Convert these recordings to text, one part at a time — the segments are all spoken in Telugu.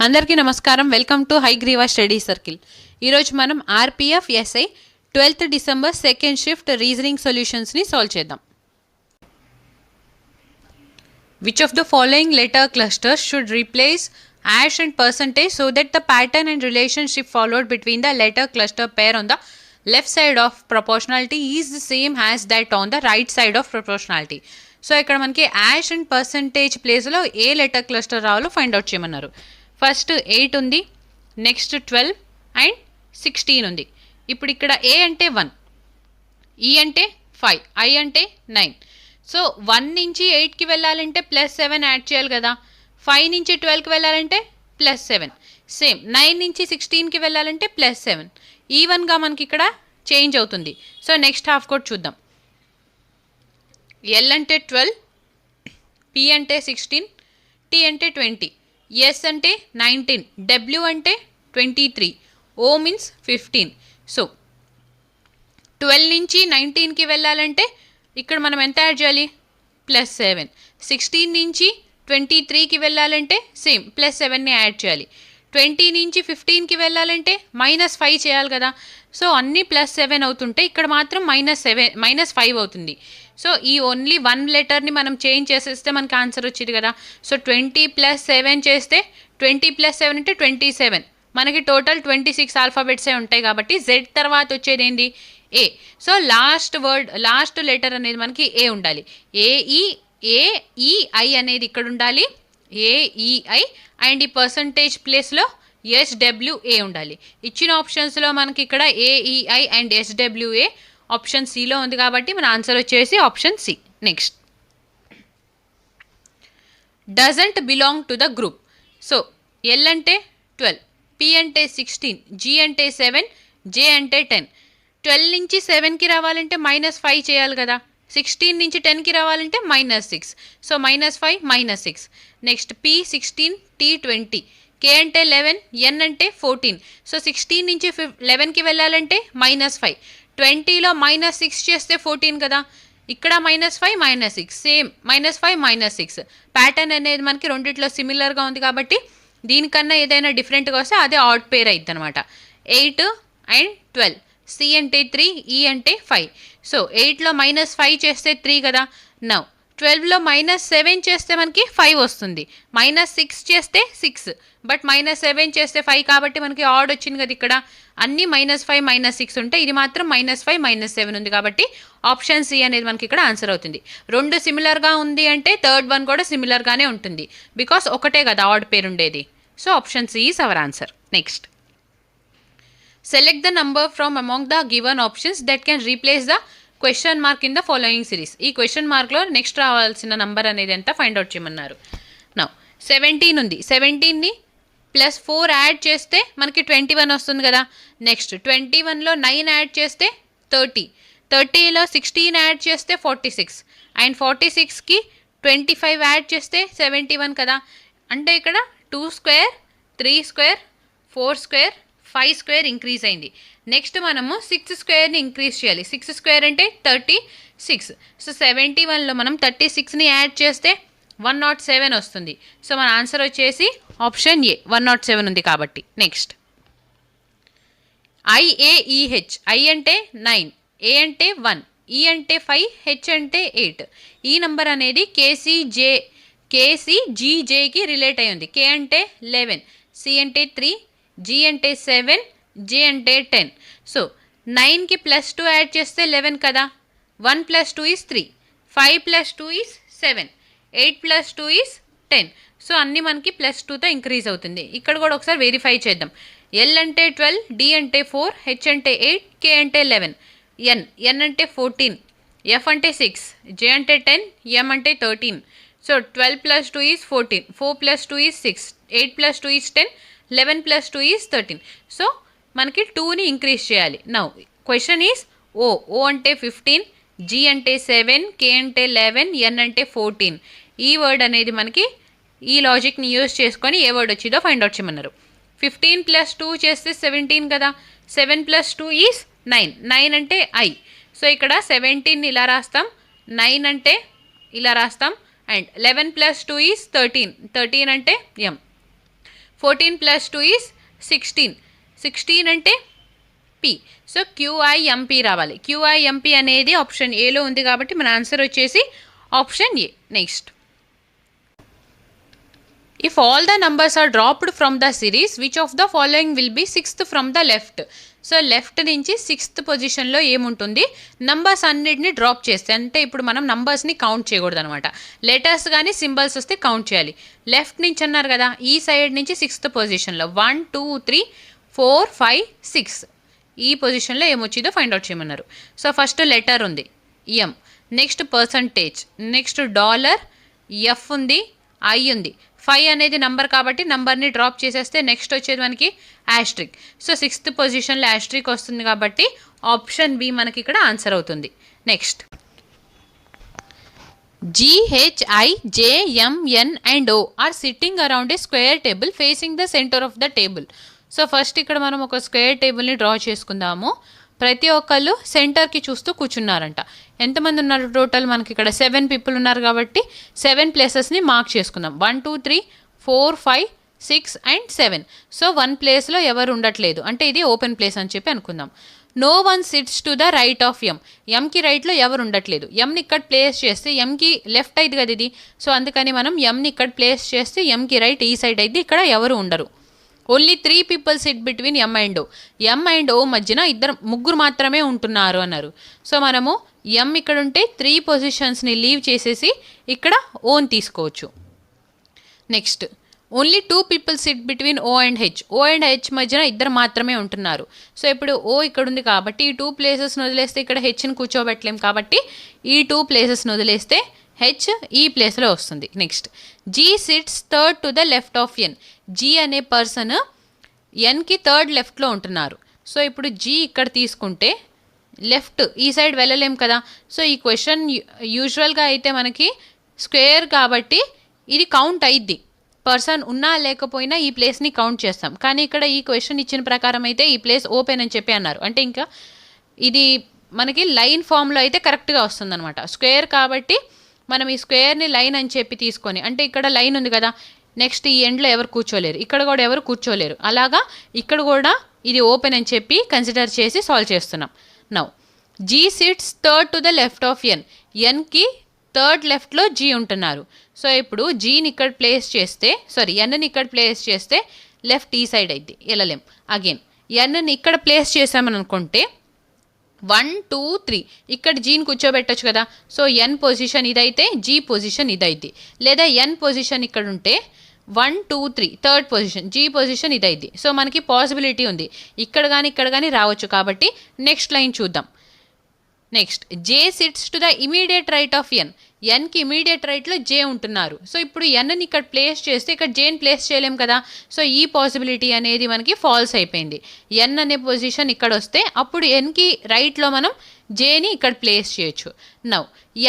అందరికీ నమస్కారం. Welcome to Hayagriva study circle. ఈరోజు మనం RPF SI 12th December second shift reasoning సొల్యూషన్స్ని సాల్వ్ చేద్దాం. Which of the following letter clusters should replace hash and percentage so that the pattern and relationship followed between the letter cluster pair on the left side of proportionality is the same as that on the right side of proportionality. So ఇక్కడ మనకి యాష్ అండ్ పర్సంటేజ్ ప్లేస్లో ఏ లెటర్ క్లస్టర్ రావాలో ఫైండ్ అవుట్ చేయమన్నారు. ఫస్ట్ 8 ఉంది, నెక్స్ట్ 12 అండ్ 16 ఉంది. ఇప్పుడు ఇక్కడ ఏ అంటే 1, ఈ అంటే 5, ఐ అంటే 9. సో 1 నుంచి 8కి వెళ్ళాలంటే +7 యాడ్ చేయాలి కదా. 5 నుంచి 12కి వెళ్ళాలంటే +7. సేమ్ 9 నుంచి 16కి వెళ్ళాలంటే +7. ఈవెన్గా మనకి ఇక్కడ చేంజ్ అవుతుంది. సో నెక్స్ట్ హాఫ్ కూడా చూద్దాం. ఎల్ అంటే 12, పి అంటే 16, టీ అంటే 20, ఎస్ అంటే 19, డబ్ల్యూ అంటే 23, ఓ మీన్స్ 15. సో 12 నుంచి 19కి వెళ్ళాలంటే ఇక్కడ మనం ఎంత యాడ్ చేయాలి? +7. 16 నుంచి 23కి వెళ్ళాలంటే సేమ్ +7ని యాడ్ చేయాలి. 20 నుంచి 15కి వెళ్ళాలంటే -5 చేయాలి కదా. సో అన్నీ +7 అవుతుంటే ఇక్కడ మాత్రం -5 అవుతుంది. సో ఈ ఓన్లీ 1 లెటర్ని మనం చేంజ్ చేసేస్తే మనకి ఆన్సర్ వచ్చింది కదా. సో 20 + 7 చేస్తే 20 + 7 అంటే 27. మనకి టోటల్ 26 ఆల్ఫాబెట్సే ఉంటాయి కాబట్టి జెడ్ తర్వాత వచ్చేది ఏంటి? ఏ. సో లాస్ట్ లెటర్ అనేది మనకి ఏ ఉండాలి. ఏఈఐ అనేది ఇక్కడ ఉండాలి, ఏఈఐ. అండ్ ఈ పర్సంటేజ్ ప్లేస్లో ఎస్డబ్ల్యూఏ ఉండాలి. ఇచ్చిన ఆప్షన్స్లో మనకి ఇక్కడ ఏఈఐ అండ్ ఎస్డబ్ల్యూఏ ఆప్షన్ సిలో ఉంది కాబట్టి మన ఆన్సర్ వచ్చేసి option C. Next, doesn't belong to the group. So L అంటే 12, పి అంటే 16, జి అంటే 7, జే అంటే 10. 12 నుంచి 7కి రావాలంటే -5 చేయాలి కదా. 16 నుంచి 10కి రావాలంటే -6. సో -5 -6. నెక్స్ట్ పి 16, టీ 20, కే అంటే 11, ఎన్ అంటే 14. సో 16 నుంచి 11కి వెళ్ళాలంటే -5. 20లో -6 చేస్తే 14 కదా. ఇక్కడ -5 -6 సేమ్ -5 -6. ప్యాటర్న్ అనేది మనకి రెండిట్లో సిమిలర్గా ఉంది కాబట్టి దీనికన్నా ఏదైనా డిఫరెంట్గా వస్తే అదే ఆడ్ పేర్ అవుతుంది అనమాట. 8 అండ్ 12, సి అంటే 3, ఈ అంటే 5. సో 8లో -5 చేస్తే 3 కదా. నౌ 12లో -7 చేస్తే మనకి 5 వస్తుంది. -6 చేస్తే 6, బట్ -7 చేస్తే 5 కాబట్టి మనకి ఆడ్ వచ్చింది కదా. ఇక్కడ అన్నీ -5 -6 ఉంటాయి, ఇది మాత్రం -5 -7 ఉంది కాబట్టి ఆప్షన్ సి అనేది మనకి ఇక్కడ ఆన్సర్ అవుతుంది. రెండు సిమిలర్గా ఉంది అంటే థర్డ్ వన్ కూడా సిమిలర్గానే ఉంటుంది, బికాస్ ఒకటే కదా ఆడ్ పేరు ఉండేది. So option C is our answer. Next, select the number from among the given options that can replace the question mark in the following series. ఈ క్వశ్చన్ మార్క్లో నెక్స్ట్ రావాల్సిన నంబర్ అనేది ఎంత ఫైండ్ అవుట్ చేయమన్నారు. నౌ 17 ఉంది, 17ని +4 యాడ్ చేస్తే మనకి 21 వస్తుంది కదా. నెక్స్ట్ 21లో 9 యాడ్ చేస్తే 30, 30లో 16 యాడ్ చేస్తే 46, అండ్ 46కి 25 యాడ్ చేస్తే 71 కదా. అంటే ఇక్కడ 2 square, 3 square, 4 square, 5 square increase అయింది. నెక్స్ట్ మనము 6 స్క్వేర్ని ఇంక్రీజ్ చేయాలి. 6 స్క్వేర్ అంటే 36. సో 71లో మనం 36ని యాడ్ చేస్తే 107 వస్తుంది. సో మన ఆన్సర్ వచ్చేసి ఆప్షన్ ఏ 107 ఉంది కాబట్టి. నెక్స్ట్, ఐఏఈహెచ్. ఐ అంటే 9, ఏ అంటే 1, ఈ అంటే 5, హెచ్ అంటే 8. ఈ నంబర్ అనేది కేసీజీజేకి రిలేట్ అయి ఉంది. కే అంటే 11, సి అంటే 3, జీ అంటే 7, జే అంటే 10. సో 9కి +2 యాడ్ చేస్తే 11 కదా. 1 + 2 ఈజ్ 3, 5 + 2 ఈజ్ 7, 8 + 2 ఈజ్ 10. సో అన్నీ మనకి +2తో ఇంక్రీజ్ అవుతుంది. ఇక్కడ కూడా ఒకసారి వెరిఫై చేద్దాం. ఎల్ అంటే 12, డి అంటే 4, హెచ్ అంటే 8, కే అంటే 11, ఎన్ అంటే 14, ఎఫ్ అంటే 6, జే అంటే 10, ఎం అంటే 13. So 12 + 2 is 14, 4 + 2 is 6, 8 + 2 is 10, 11 + 2 is 13. So మనకి 2ని ఇంక్రీజ్ చేయాలి. నౌ క్వశ్చన్ ఈజ్ ఓ అంటే 15, జీ అంటే 7, కే అంటే 11, ఎన్ అంటే 14. ఈ వర్డ్ అనేది మనకి ఈ లాజిక్ని యూజ్ చేసుకొని ఏ వర్డ్ వచ్చిందో ఫైండ్ అవుట్ చేయమన్నారు. 15 + 2 చేస్తే 17 కదా. 7 + 2 ఈజ్ 9, 9 అంటే ఐ. సో ఇక్కడ 17 ఇలా రాస్తాం, 9 అంటే ఇలా రాస్తాం, అండ్ 11 + 2 ఈజ్ 13, 13 అంటే ఎం. 14 + 2 ఈజ్ 16. 16 అంటే పి. సో QIMP రావాలి. QIMP అనేది ఆప్షన్ ఏలో ఉంది కాబట్టి మన ఆన్సర్ వచ్చేసి option A. Next, if all the numbers are dropped from the series which of the following will be 6th from the left. So left నుంచి 6th పొజిషన్లో ఏముంటుంది, నంబర్స్ అన్నిటిని డ్రాప్ చేస్తే, అంటే ఇప్పుడు మనం నంబర్స్ని కౌంట్ చేయకూడదు అనమాట. లెటర్స్ కానీ సింబల్స్ వస్తే కౌంట్ చేయాలి. లెఫ్ట్ నుంచి అన్నారు కదా, ఈ సైడ్ నుంచి 6th పొజిషన్లో 1 2 3 4 5 6 ఈ పొజిషన్లో ఏమొచ్చిందో ఫైండ్ అవుట్ చేయమన్నారు. సో ఫస్ట్ లెటర్ ఉంది M, next percentage, next dollar, F ఉంది, ఐ ఉంది. 5 అనేది నంబర్ కాబట్టి నంబర్ని డ్రాప్ చేసేస్తే నెక్స్ట్ వచ్చేది మనకి యాస్ట్రిక్. సో 6th పొజిషన్లో యాస్ట్రిక్ వస్తుంది కాబట్టి ఆప్షన్ బి మనకి ఇక్కడ ఆన్సర్ అవుతుంది. Next, GHIJMN and O are sitting around a square table facing the center of the table. So first ఇక్కడ మనం ఒక స్క్వేర్ టేబుల్ని డ్రా చేసుకుందాము. ప్రతి ఒక్కళ్ళు సెంటర్కి చూస్తూ కూర్చున్నారంట. ఎంతమంది ఉన్నారు టోటల్, మనకి ఇక్కడ 7 people ఉన్నారు కాబట్టి 7 ప్లేసెస్ని మార్క్ చేసుకుందాం. 1 2 3 4 5 6 and 7. సో 1 ప్లేస్లో ఎవరు ఉండట్లేదు, అంటే ఇది ఓపెన్ ప్లేస్ అని చెప్పి అనుకుందాం. No one sits to the right of M. ఎంకి రైట్లో ఎవరు ఉండట్లేదు. ఎంని ఇక్కడ ప్లేస్ చేస్తే ఎంకి లెఫ్ట్ అయింది కదా ఇది. సో అందుకని మనం ఎంని ఇక్కడ ప్లేస్ చేస్తే ఎంకి రైట్ ఈ సైడ్ అయితే ఇక్కడ ఎవరు ఉండరు. Only 3 people sit between M and O. M and O మధ్యన ముగ్గురు మాత్రమే ఉంటున్నారు అన్నారు. సో మనము ఎం ఇక్కడ ఉంటే 3 పొజిషన్స్ని లీవ్ చేసేసి ఇక్కడ ఓన్ తీసుకోవచ్చు. Next, only 2 people sit between O and H. O and H మధ్యన ఇద్దరు మాత్రమే ఉంటున్నారు. సో ఇప్పుడు ఓ ఇక్కడ ఉంది కాబట్టి ఈ 2 ప్లేసెస్ని వదిలేస్తే ఇక్కడ హెచ్ని కూర్చోబెట్టలేం కాబట్టి ఈ 2 ప్లేసెస్ని వదిలేస్తే హెచ్ ఈ ప్లేస్లో వస్తుంది. Next, G sits third to the left of N. G అనే పర్సన్ ఎన్కి థర్డ్ లెఫ్ట్లో ఉంటున్నారు. సో ఇప్పుడు జీ ఇక్కడ తీసుకుంటే లెఫ్ట్ ఈ సైడ్ వెళ్ళలేం కదా. సో ఈ క్వశ్చన్ యూజువల్గా అయితే మనకి స్క్వేర్ కాబట్టి ఇది కౌంట్ అయ్యిద్ది. పర్సన్ ఉన్నా లేకపోయినా ఈ ప్లేస్ని కౌంట్ చేస్తాం. కానీ ఇక్కడ ఈ క్వశ్చన్ ఇచ్చిన ప్రకారం అయితే ఈ ప్లేస్ ఓపెన్ అని చెప్పి అన్నారు. అంటే ఇంకా ఇది మనకి లైన్ ఫామ్లో అయితే కరెక్ట్గా వస్తుందన్నమాట. స్క్వేర్ కాబట్టి మనం ఈ స్క్వేర్ని లైన్ అని చెప్పి తీసుకొని, అంటే ఇక్కడ లైన్ ఉంది కదా, నెక్స్ట్ ఈ ఎండ్లో ఎవరు కూర్చోలేరు, ఇక్కడ కూడా ఎవరు కూర్చోలేరు. అలాగా ఇక్కడ కూడా ఇది ఓపెన్ అని చెప్పి కన్సిడర్ చేసి సాల్వ్ చేస్తున్నాం. Now G sits third to the left of N. ఎన్కి థర్డ్ లెఫ్ట్లో జీ ఉంటున్నారు. సో ఇప్పుడు జీని ఇక్కడ ప్లేస్ చేస్తే, ఎన్ని ఇక్కడ ప్లేస్ చేస్తే లెఫ్ట్ ఈ సైడ్ అయింది, వెళ్ళలేం. అగైన్ ఎన్ని ఇక్కడ ప్లేస్ చేసామని అనుకుంటే 1 2 3 ఇక్కడ జీని కూర్చోబెట్టచ్చు కదా. సో ఎన్ పొజిషన్ ఇదైతే జీ పొజిషన్ ఇదైద్ది. లేదా ఎన్ పొజిషన్ ఇక్కడ ఉంటే 1 2 3 థర్డ్ పొజిషన్ జీ పొజిషన్ ఇదైద్ది. సో మనకి పాసిబిలిటీ ఉంది ఇక్కడ కానీ రావచ్చు. కాబట్టి నెక్స్ట్ లైన్ చూద్దాం. Next, J sits to the immediate right of N. ఎన్కి ఇమీడియట్ రైట్లో జే ఉంటున్నారు. సో ఇప్పుడు ఎన్ని ఇక్కడ ప్లేస్ చేస్తే ఇక్కడ జేని ప్లేస్ చేయలేం కదా. సో ఈ పాసిబిలిటీ అనేది మనకి ఫాల్స్ అయిపోయింది. ఎన్ అనే పొజిషన్ ఇక్కడ వస్తే అప్పుడు ఎన్కి రైట్లో మనం జేని ఇక్కడ ప్లేస్ చేయొచ్చు. నౌ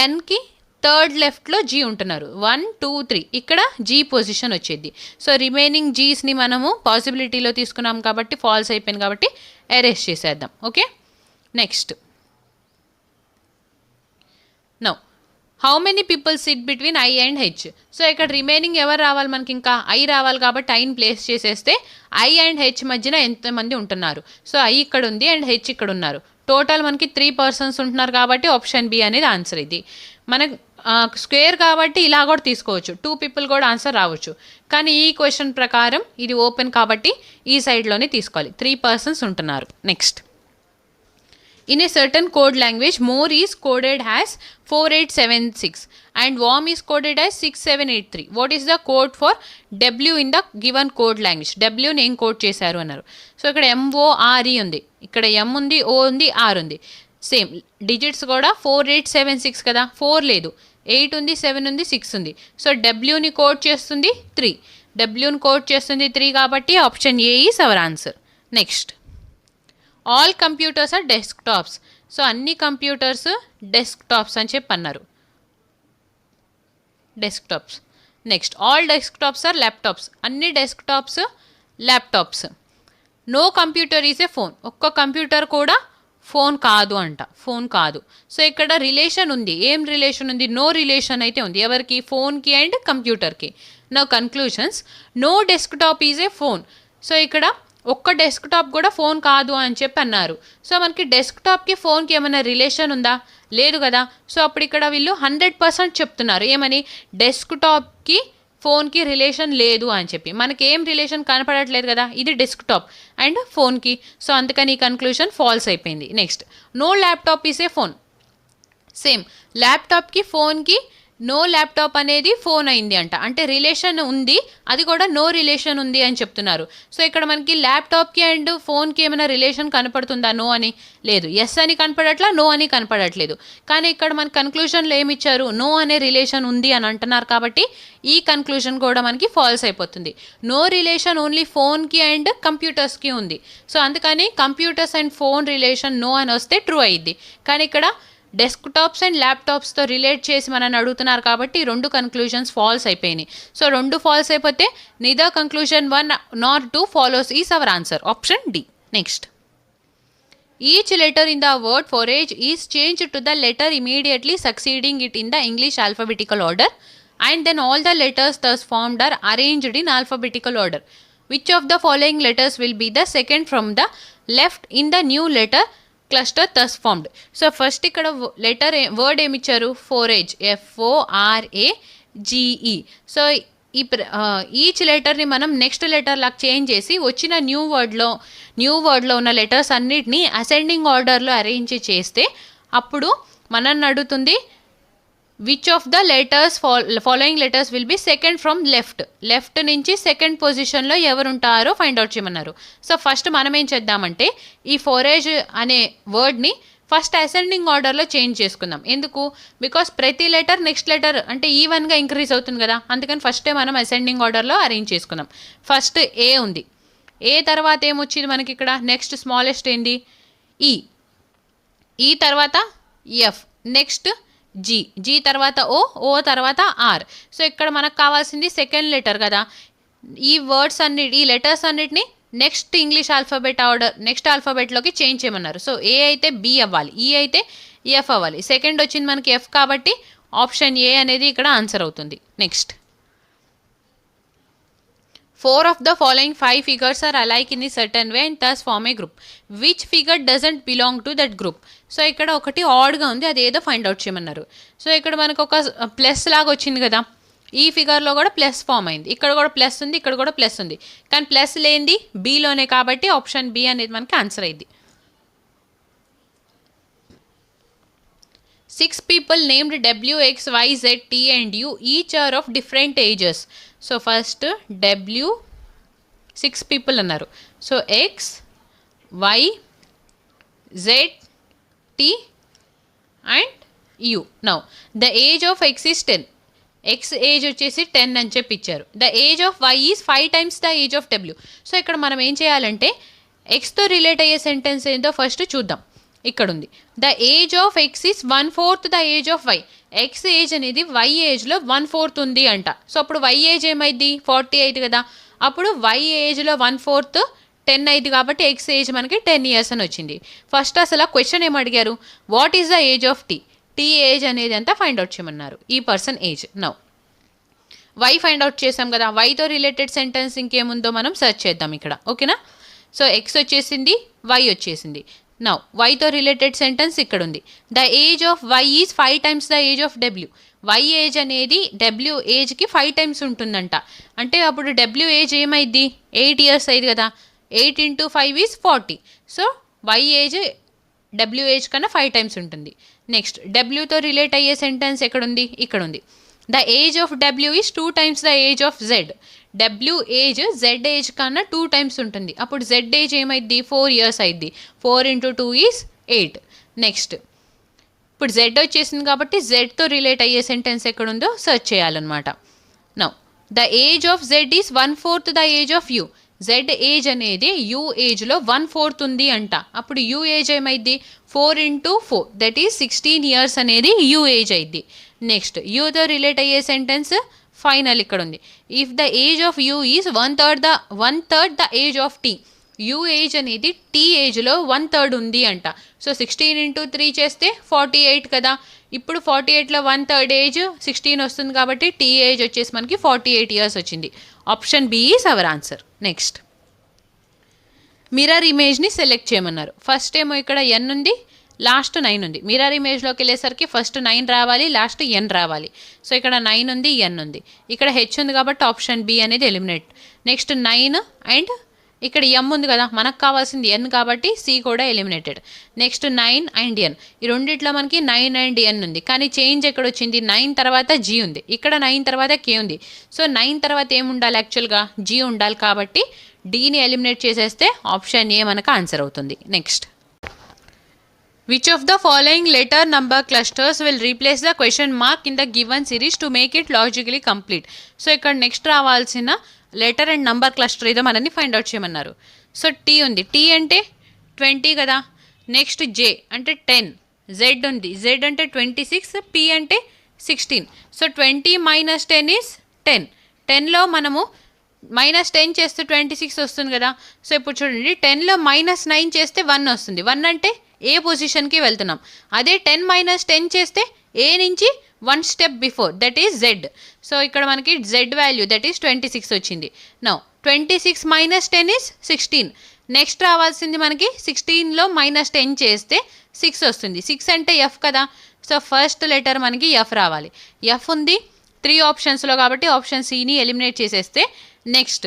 ఎన్కి థర్డ్ లెఫ్ట్లో జీ ఉంటున్నారు. 1 2 3 ఇక్కడ జీ పొజిషన్ వచ్చేది. సో రిమైనింగ్ జీస్ని మనము పాసిబిలిటీలో తీసుకున్నాం కాబట్టి ఫాల్స్ అయిపోయింది కాబట్టి ఎరేస్ చేసేద్దాం. Okay, next, now how many people sit between I and H. So ఇక్కడ రిమైనింగ్ ఎవరు రావాలి, మనకి ఇంకా ఐ రావాలి కాబట్టి ఐని ప్లేస్ చేసేస్తే ఐ అండ్ హెచ్ మధ్యన ఎంతమంది ఉంటున్నారు. సో ఐ ఇక్కడ ఉంది అండ్ హెచ్ ఇక్కడ ఉన్నారు. టోటల్ మనకి 3 persons ఉంటున్నారు కాబట్టి ఆప్షన్ బి అనేది ఆన్సర్. ఇది మనకు స్క్వేర్ కాబట్టి ఇలా కూడా తీసుకోవచ్చు, 2 people కూడా ఆన్సర్ రావచ్చు. కానీ ఈ క్వశ్చన్ ప్రకారం ఇది ఓపెన్ కాబట్టి ఈ సైడ్లోనే తీసుకోవాలి. 3 persons ఉంటున్నారు. Next, in a certain code language, more is coded as 4876 and warm is coded as 6783. What is the code for W in the given code language? W ని ఏం కోడ్ చేశారు అన్నారు. సో ఇక్కడ MORE ఉంది, ఇక్కడ M ఉంది, O ఉంది, R ఉంది. సేమ్ డిజిట్స్ కూడా 4876 కదా. 4 లేదు, 8 ఉంది, 7 ఉంది, 6 ఉంది. సో డబ్ల్యూని కోడ్ చేస్తుంది 3. డబ్ల్యూని కోడ్ చేస్తుంది 3 కాబట్టి option A is our answer. Next, all computers are desktops. So అన్ని కంప్యూటర్స్ డెస్క్టాప్స్ అని చెప్పి అన్నారు. Desktops. Next, all desktops are laptops. అన్ని desktops laptops. No computer is a phone. ఒక్క కంప్యూటర్ కూడా ఫోన్ కాదు అంట, ఫోన్ కాదు. సో ఇక్కడ రిలేషన్ ఉంది. ఏం రిలేషన్ ఉంది? నో రిలేషన్ అయితే ఉంది. ఎవరికి? ఫోన్కి అండ్ కంప్యూటర్కి. Now conclusions. No desktop is a phone. So ఇక్కడ ఒక్క డెస్క్టాప్ కూడా ఫోన్ కాదు అని చెప్పి అన్నారు. సో మనకి డెస్క్టాప్కి ఫోన్కి ఏమైనా రిలేషన్ ఉందా? లేదు కదా. సో అప్పుడు ఇక్కడ వీళ్ళు 100% చెప్తున్నారు ఏమని, డెస్క్టాప్కి ఫోన్కి రిలేషన్ లేదు అని చెప్పి. మనకి ఏం రిలేషన్ కనపడట్లేదు కదా, ఇది డెస్క్టాప్ అండ్ ఫోన్కి. సో అందుకని ఈ కన్క్లూషన్ ఫాల్స్ అయిపోయింది. Next, no laptop is a phone. Same, ల్యాప్టాప్కి ఫోన్కి నో ల్యాప్టాప్ అనేది ఫోన్ అయింది అంట, అంటే రిలేషన్ ఉంది, అది కూడా నో రిలేషన్ ఉంది అని చెప్తున్నారు. సో ఇక్కడ మనకి ల్యాప్టాప్కి అండ్ ఫోన్కి ఏమైనా రిలేషన్ కనపడుతుందా? నో అని లేదు, ఎస్ అని కనపడట్లా, నో అని కనపడట్లేదు. కానీ ఇక్కడ మన కన్క్లూషన్లో ఏమి ఇచ్చారు, నో అనే రిలేషన్ ఉంది అని అంటున్నారు, కాబట్టి ఈ కన్క్లూషన్ కూడా మనకి ఫాల్స్ అయిపోతుంది. నో రిలేషన్ ఓన్లీ ఫోన్కి అండ్ కంప్యూటర్స్కి ఉంది. సో అందుకని computers and phone relation no అని వస్తే ట్రూ అయ్యిద్ది. కానీ ఇక్కడ డెస్క్టాప్స్ అండ్ ల్యాప్టాప్స్తో రిలేట్ చేసి మనని అడుగుతున్నారు కాబట్టి రెండు కన్క్లూషన్స్ ఫాల్స్ అయిపోయినాయి. సో రెండు ఫాల్స్ అయిపోతే neither conclusion 1 nor 2 follows is our answer, option D. Next, each letter in the word forage is change to the letter immediately succeeding it in the English alphabetical order and then all the letters thus formed are arranged in alphabetical order. Which of the following letters will be the second from the left in the new letter cluster thus formed? So first ఇక్కడ లెటర్ వర్డ్ ఏమి ఇచ్చారు, forage, FORAGE. సో ఈచ్ లెటర్ని మనం నెక్స్ట్ లెటర్ లాగా చేంజ్ చేసి వచ్చిన న్యూ వర్డ్లో ఉన్న లెటర్స్ అన్నిటినీ అసెండింగ్ ఆర్డర్లో అరేంజ్ చేస్తే అప్పుడు మనల్ని అడుగుతుంది which of the letters following letters will be second from left నుంచి సెకండ్ పొజిషన్లో ఎవరు ఉంటారో ఫైండ్ అవుట్ చేయమన్నారు. సో ఫస్ట్ మనం ఏం చేద్దామంటే ఈ ఫోరేజ్ అనే వర్డ్ని ఫస్ట్ అసెండింగ్ ఆర్డర్లో చేంజ్ చేసుకుందాం. ఎందుకు? బికాస్ ప్రతి లెటర్ నెక్స్ట్ లెటర్ అంటే ఈవెన్గా ఇంక్రీజ్ అవుతుంది కదా, అందుకని ఫస్టే మనం అసెండింగ్ ఆర్డర్లో అరేంజ్ చేసుకుందాం. ఫస్ట్ ఏ ఉంది, ఏ తర్వాత ఏమొచ్చింది మనకి ఇక్కడ, నెక్స్ట్ స్మాలెస్ట్ ఏంది ఈ తర్వాత ఎఫ్, నెక్స్ట్ జీ తర్వాత ఓ తర్వాత ఆర్. సో ఇక్కడ మనకు కావాల్సింది సెకండ్ లెటర్ కదా. ఈ లెటర్స్ అన్నిటిని next English alphabet order next ఆల్ఫాబెట్లోకి చేంజ్ చేయమన్నారు. సో ఏ అయితే బి అవ్వాలి, ఈ అయితే ఎఫ్ అవ్వాలి. సెకండ్ వచ్చింది మనకి ఎఫ్ కాబట్టి ఆప్షన్ ఏ అనేది ఇక్కడ ఆన్సర్ అవుతుంది. Next, 4 of the following 5 figures are alike in a certain way and thus form a group. Which figure doesn't belong to that group? So ఇక్కడ ఒకటి ఆడ్గా ఉంది, అది ఏదో ఫైండ్ అవుట్ చేయమన్నారు. సో ఇక్కడ మనకు ఒక ప్లస్ లాగా వచ్చింది కదా, ఈ ఫిగర్లో కూడా ప్లస్ ఫామ్ అయింది, ఇక్కడ కూడా ప్లస్ ఉంది, ఇక్కడ కూడా ప్లస్ ఉంది, కానీ ప్లస్ లేనిది బిలోనే కాబట్టి ఆప్షన్ బి అనేది మనకి ఆన్సర్ అయింది. 6 people named W, X, Y, Z, T and U each are of different ages. So first W 6 people అన్నారు. So X, Y, Z, T and U. Now the age of X is 10. X age వచ్చేసి 10 అని చెప్పి ఇచ్చారు. The age of Y is 5 times the age of W. So ఇక్కడ మనం ఏం చేయాలంటే ఎక్స్తో రిలేట్ అయ్యే సెంటెన్స్ ఏంటో ఫస్ట్ చూద్దాం. ఇక్కడ ఉంది, the age of X is 1/4 the age of Y. X age అనేది వై ఏజ్లో 1/4 ఉంది అంట. సో అప్పుడు వై ఏజ్ ఏమైంది, 40 అయింది కదా. అప్పుడు వై ఏజ్లో 1/4 10 అయింది కాబట్టి ఎక్స్ ఏజ్ మనకి 10 years అని వచ్చింది. ఫస్ట్ అసలు ఆ క్వశ్చన్ ఏం అడిగారు, what is the age of T, T age అనేది అంతా ఫైండ్ అవుట్ చేయమన్నారు, ఈ person age. Now Y find out చేసాం కదా, వైతో రిలేటెడ్ సెంటెన్స్ ఇంకేముందో మనం సెర్చ్ చేద్దాం ఇక్కడ, ఓకేనా. సో ఎక్స్ వచ్చేసింది, వై వచ్చేసింది. నౌ వైతో రిలేటెడ్ సెంటెన్స్ ఇక్కడ ఉంది, the age of Y is 5 times the age of W. Y age అనేది డబ్ల్యూ ఏజ్కి 5 times ఉంటుందంట. అంటే అప్పుడు డబ్ల్యూ ఏజ్ ఏమైంది, 8 years అయింది కదా. 8 × 5 is 40. So Y age W age కన్నా 5 times ఉంటుంది. నెక్స్ట్ డబ్ల్యూతో రిలేట్ అయ్యే సెంటెన్స్ ఎక్కడుంది, ఇక్కడ ఉంది, the age of W is 2 times the age of Z. W age Z age కన్నా 2 times ఉంటుంది. అప్పుడు జెడ్ ఏజ్ ఏమైద్ది, 4 years అయింది. 4 × 2 ఈజ్ 8. నెక్స్ట్ ఇప్పుడు జెడ్ వచ్చేసింది కాబట్టి జెడ్తో రిలేట్ అయ్యే సెంటెన్స్ ఎక్కడుందో సెర్చ్ చేయాలన్నమాట. Now the age of Z is 1/4 the age of U. Z age అనేది యూ ఏజ్లో 1/4 ఉంది అంట. అప్పుడు యూ ఏజ్ ఏమైద్ది, 4 × 4 దట్ ఈజ్ 16 years అనేది యూ ఏజ్ అయింది. నెక్స్ట్ యూతో రిలేట్ అయ్యే సెంటెన్స్ ఫైనల్ ఇక్కడ ఉంది, if the age of U is 1/3 the age of T. U age అనేది టీ ఏజ్లో 1/3 ఉంది అంట. సో 16 × 3 చేస్తే 48 కదా. ఇప్పుడు 48లో 1/3 ఏజ్ 16 వస్తుంది కాబట్టి టీ ఏజ్ వచ్చేసి మనకి 48 ఇయర్స్ వచ్చింది. Option B is our answer. Next mirror ఇమేజ్ని సెలెక్ట్ చేయమన్నారు. ఫస్ట్ ఏమో ఇక్కడ ఎన్ ఉంది, లాస్ట్ 9 ఉంది. మిర్రర్ ఇమేజ్లోకి వెళ్ళేసరికి ఫస్ట్ 9 రావాలి, లాస్ట్ ఎన్ రావాలి. సో ఇక్కడ 9 ఉంది, ఎన్ ఉంది, ఇక్కడ హెచ్ ఉంది కాబట్టి ఆప్షన్ బి అనేది ఎలిమినేట్. నెక్స్ట్ 9 అండ్ ఇక్కడ ఎం ఉంది కదా, మనకు కావాల్సింది ఎన్ కాబట్టి సి కూడా ఎలిమినేటెడ్. నెక్స్ట్ 9 అండ్ ఎన్, ఈ రెండిట్లో మనకి 9 అండ్ ఎన్ ఉంది, కానీ చేంజ్ ఎక్కడ వచ్చింది, 9 తర్వాత జీ ఉంది, ఇక్కడ 9 తర్వాత కే ఉంది. సో 9 తర్వాత ఏమి ఉండాలి, యాక్చువల్గా జీ ఉండాలి కాబట్టి డీని ఎలిమినేట్ చేసేస్తే ఆప్షన్ ఏ మనకు ఆన్సర్ అవుతుంది. Next which of the following letter number clusters will replace the question mark in the given series to make it logically complete. So ఇక్కడ నెక్స్ట్ రావాల్సిన లెటర్ అండ్ నంబర్ క్లస్టర్ ఏదో మనల్ని ఫైండ్ అవుట్ చేయమన్నారు. సో టీ ఉంది, టీ అంటే 20 కదా. నెక్స్ట్ జే అంటే 10, జెడ్ ఉంది, జెడ్ అంటే 26, పి అంటే 16. So 20 minus 10 is 10. 10లో మనము -10 చేస్తే 26 వస్తుంది కదా. సో ఇప్పుడు చూడండి, 10లో -9 చేస్తే 1 వస్తుంది. 1 అంటే ఏ పొజిషన్కి వెళ్తున్నాం. అదే 10 మైనస్ 10 చేస్తే ఏ నుంచి 1 step before, that is Z. So ఇక్కడ మనకి జెడ్ వాల్యూ దట్ ఈస్ 26 వచ్చింది. Now 26 minus 10 is 16. నెక్స్ట్ రావాల్సింది మనకి 16లో -10 చేస్తే 6 వస్తుంది. 6 అంటే ఎఫ్ కదా. సో ఫస్ట్ లెటర్ మనకి ఎఫ్ రావాలి. ఎఫ్ ఉంది 3 ఆప్షన్స్లో కాబట్టి ఆప్షన్ సిని ఎలిమినేట్ చేసేస్తే నెక్స్ట్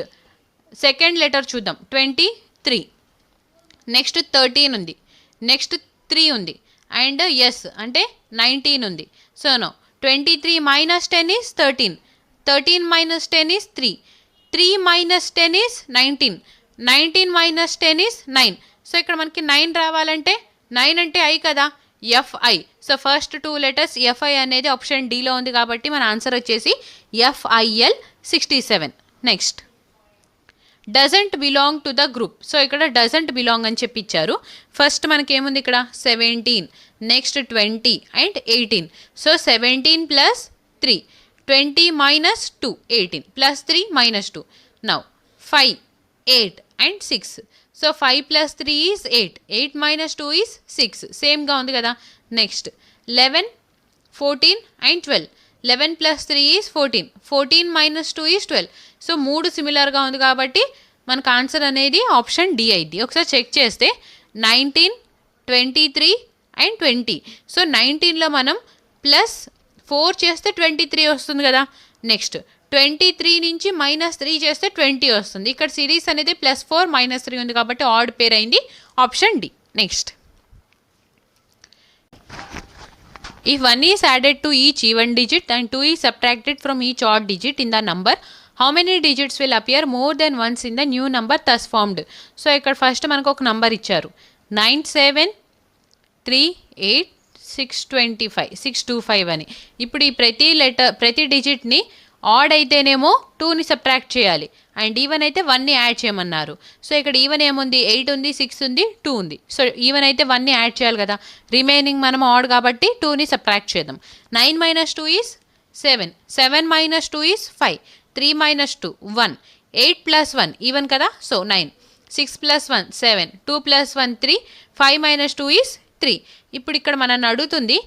సెకండ్ లెటర్ చూద్దాం. 23, నెక్స్ట్ 13 ఉంది, నెక్స్ట్ 3 ఉంది, అండ్ ఎస్ అంటే 19 ఉంది. So no 23 minus 10 is 13, 13 minus 10 is 3, 3 minus 10 is 19, 19 minus 10 is 9. So ఇక్కడ మనకి 9 రావాలంటే 9 అంటే ఐ కదా, FI. So first 2 letters FI అనేది ఆప్షన్ డీలో ఉంది కాబట్టి మన ఆన్సర్ వచ్చేసి FIL 67. Next doesn't belong to the group. So ఇక్కడ డజంట్ బిలాంగ్ అని చెప్పి ఇచ్చారు. ఫస్ట్ మనకి ఏముంది ఇక్కడ 17, next 20 and 18. So 17 plus 3, 20 minus 2, 18 plus 3 minus 2. Now 5, 8 and 6. So 5 plus 3 is 8, 8 minus 2 is 6, సేమ్గా ఉంది కదా. Next 11, 14 and 12, 11 plus 3 is 14, 14 minus 2 is 12. So 3 సిమిలర్గా ఉంది కాబట్టి మనకు ఆన్సర్ అనేది ఆప్షన్ డి అయింది. ఒకసారి చెక్ చేస్తే 19, 23 అండ్ 20. సో 19లో మనం ప్లస్ 4 చేస్తే 23 వస్తుంది కదా. నెక్స్ట్ 23 నుంచి -3 చేస్తే 20 వస్తుంది. ఇక్కడ సిరీస్ అనేది +4 -3 ఉంది కాబట్టి ఆడ్ పేర్ అయింది, option D. Next if 1 is added to each even digit and 2 is subtracted from each odd digit in the number, how many digits will appear more than once in the new number thus formed? So ఇక్కడ ఫస్ట్ మనకు ఒక నంబర్ ఇచ్చారు 9738625 అని. ఇప్పుడు ఈ ప్రతి డిజిట్ని ఆడ్ అయితేనేమో 2ని సబ్ట్రాక్ట్ చేయాలి, అండ్ ఈవెన్ అయితే 1ని యాడ్ చేయమన్నారు. సో ఇక్కడ ఈవెన్ ఏముంది, 8 ఉంది, 6 ఉంది, 2 ఉంది. సో ఈవెన్ అయితే 1ని యాడ్ చేయాలి కదా. రిమైనింగ్ మనం ఆడ్ కాబట్టి 2ని సబ్ట్రాక్ట్ చేద్దాం. 9 minus 2 is 7, 7 minus 2 is 5, 3 minus 2 1, 8 plus 1 even కదా. So 9, 6 plus 1 7, 2 plus 1 3, 5 minus 2 is 3. ఇప్పుడు ఇక్కడ మనల్ని అడుగుతుంది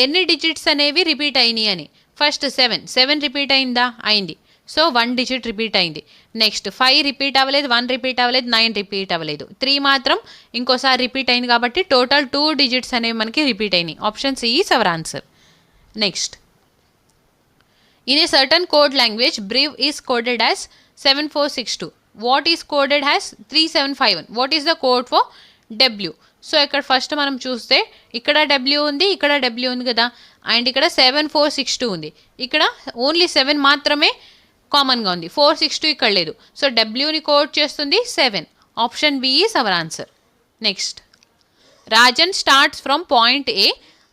ఎన్ని డిజిట్స్ అనేవి రిపీట్ అయినాయి అని. ఫస్ట్ 7 రిపీట్ అయిందా, అయింది. సో 1 డిజిట్ రిపీట్ అయింది. నెక్స్ట్ 5 రిపీట్ అవ్వలేదు, 1 రిపీట్ అవ్వలేదు, 9 రిపీట్ అవ్వలేదు, 3 మాత్రం ఇంకోసారి రిపీట్ అయింది కాబట్టి టోటల్ 2 డిజిట్స్ అనేవి మనకి రిపీట్ అయినాయి. Option C is our answer. Next in a certain code language breve is coded as 7462. What is coded as 3751. What is the code for W. So ఇక్కడ ఫస్ట్ మనం చూస్తే ఇక్కడ డబ్ల్యూ ఉంది, ఇక్కడ డబ్ల్యూ ఉంది కదా, అండ్ ఇక్కడ 7462 ఉంది. ఇక్కడ ఓన్లీ 7 మాత్రమే కామన్గా ఉంది, 462 ఇక్కడ లేదు. సో డబ్ల్యూని కోడ్ చేస్తుంది 7. Option B is our answer. Next Rajan starts from point A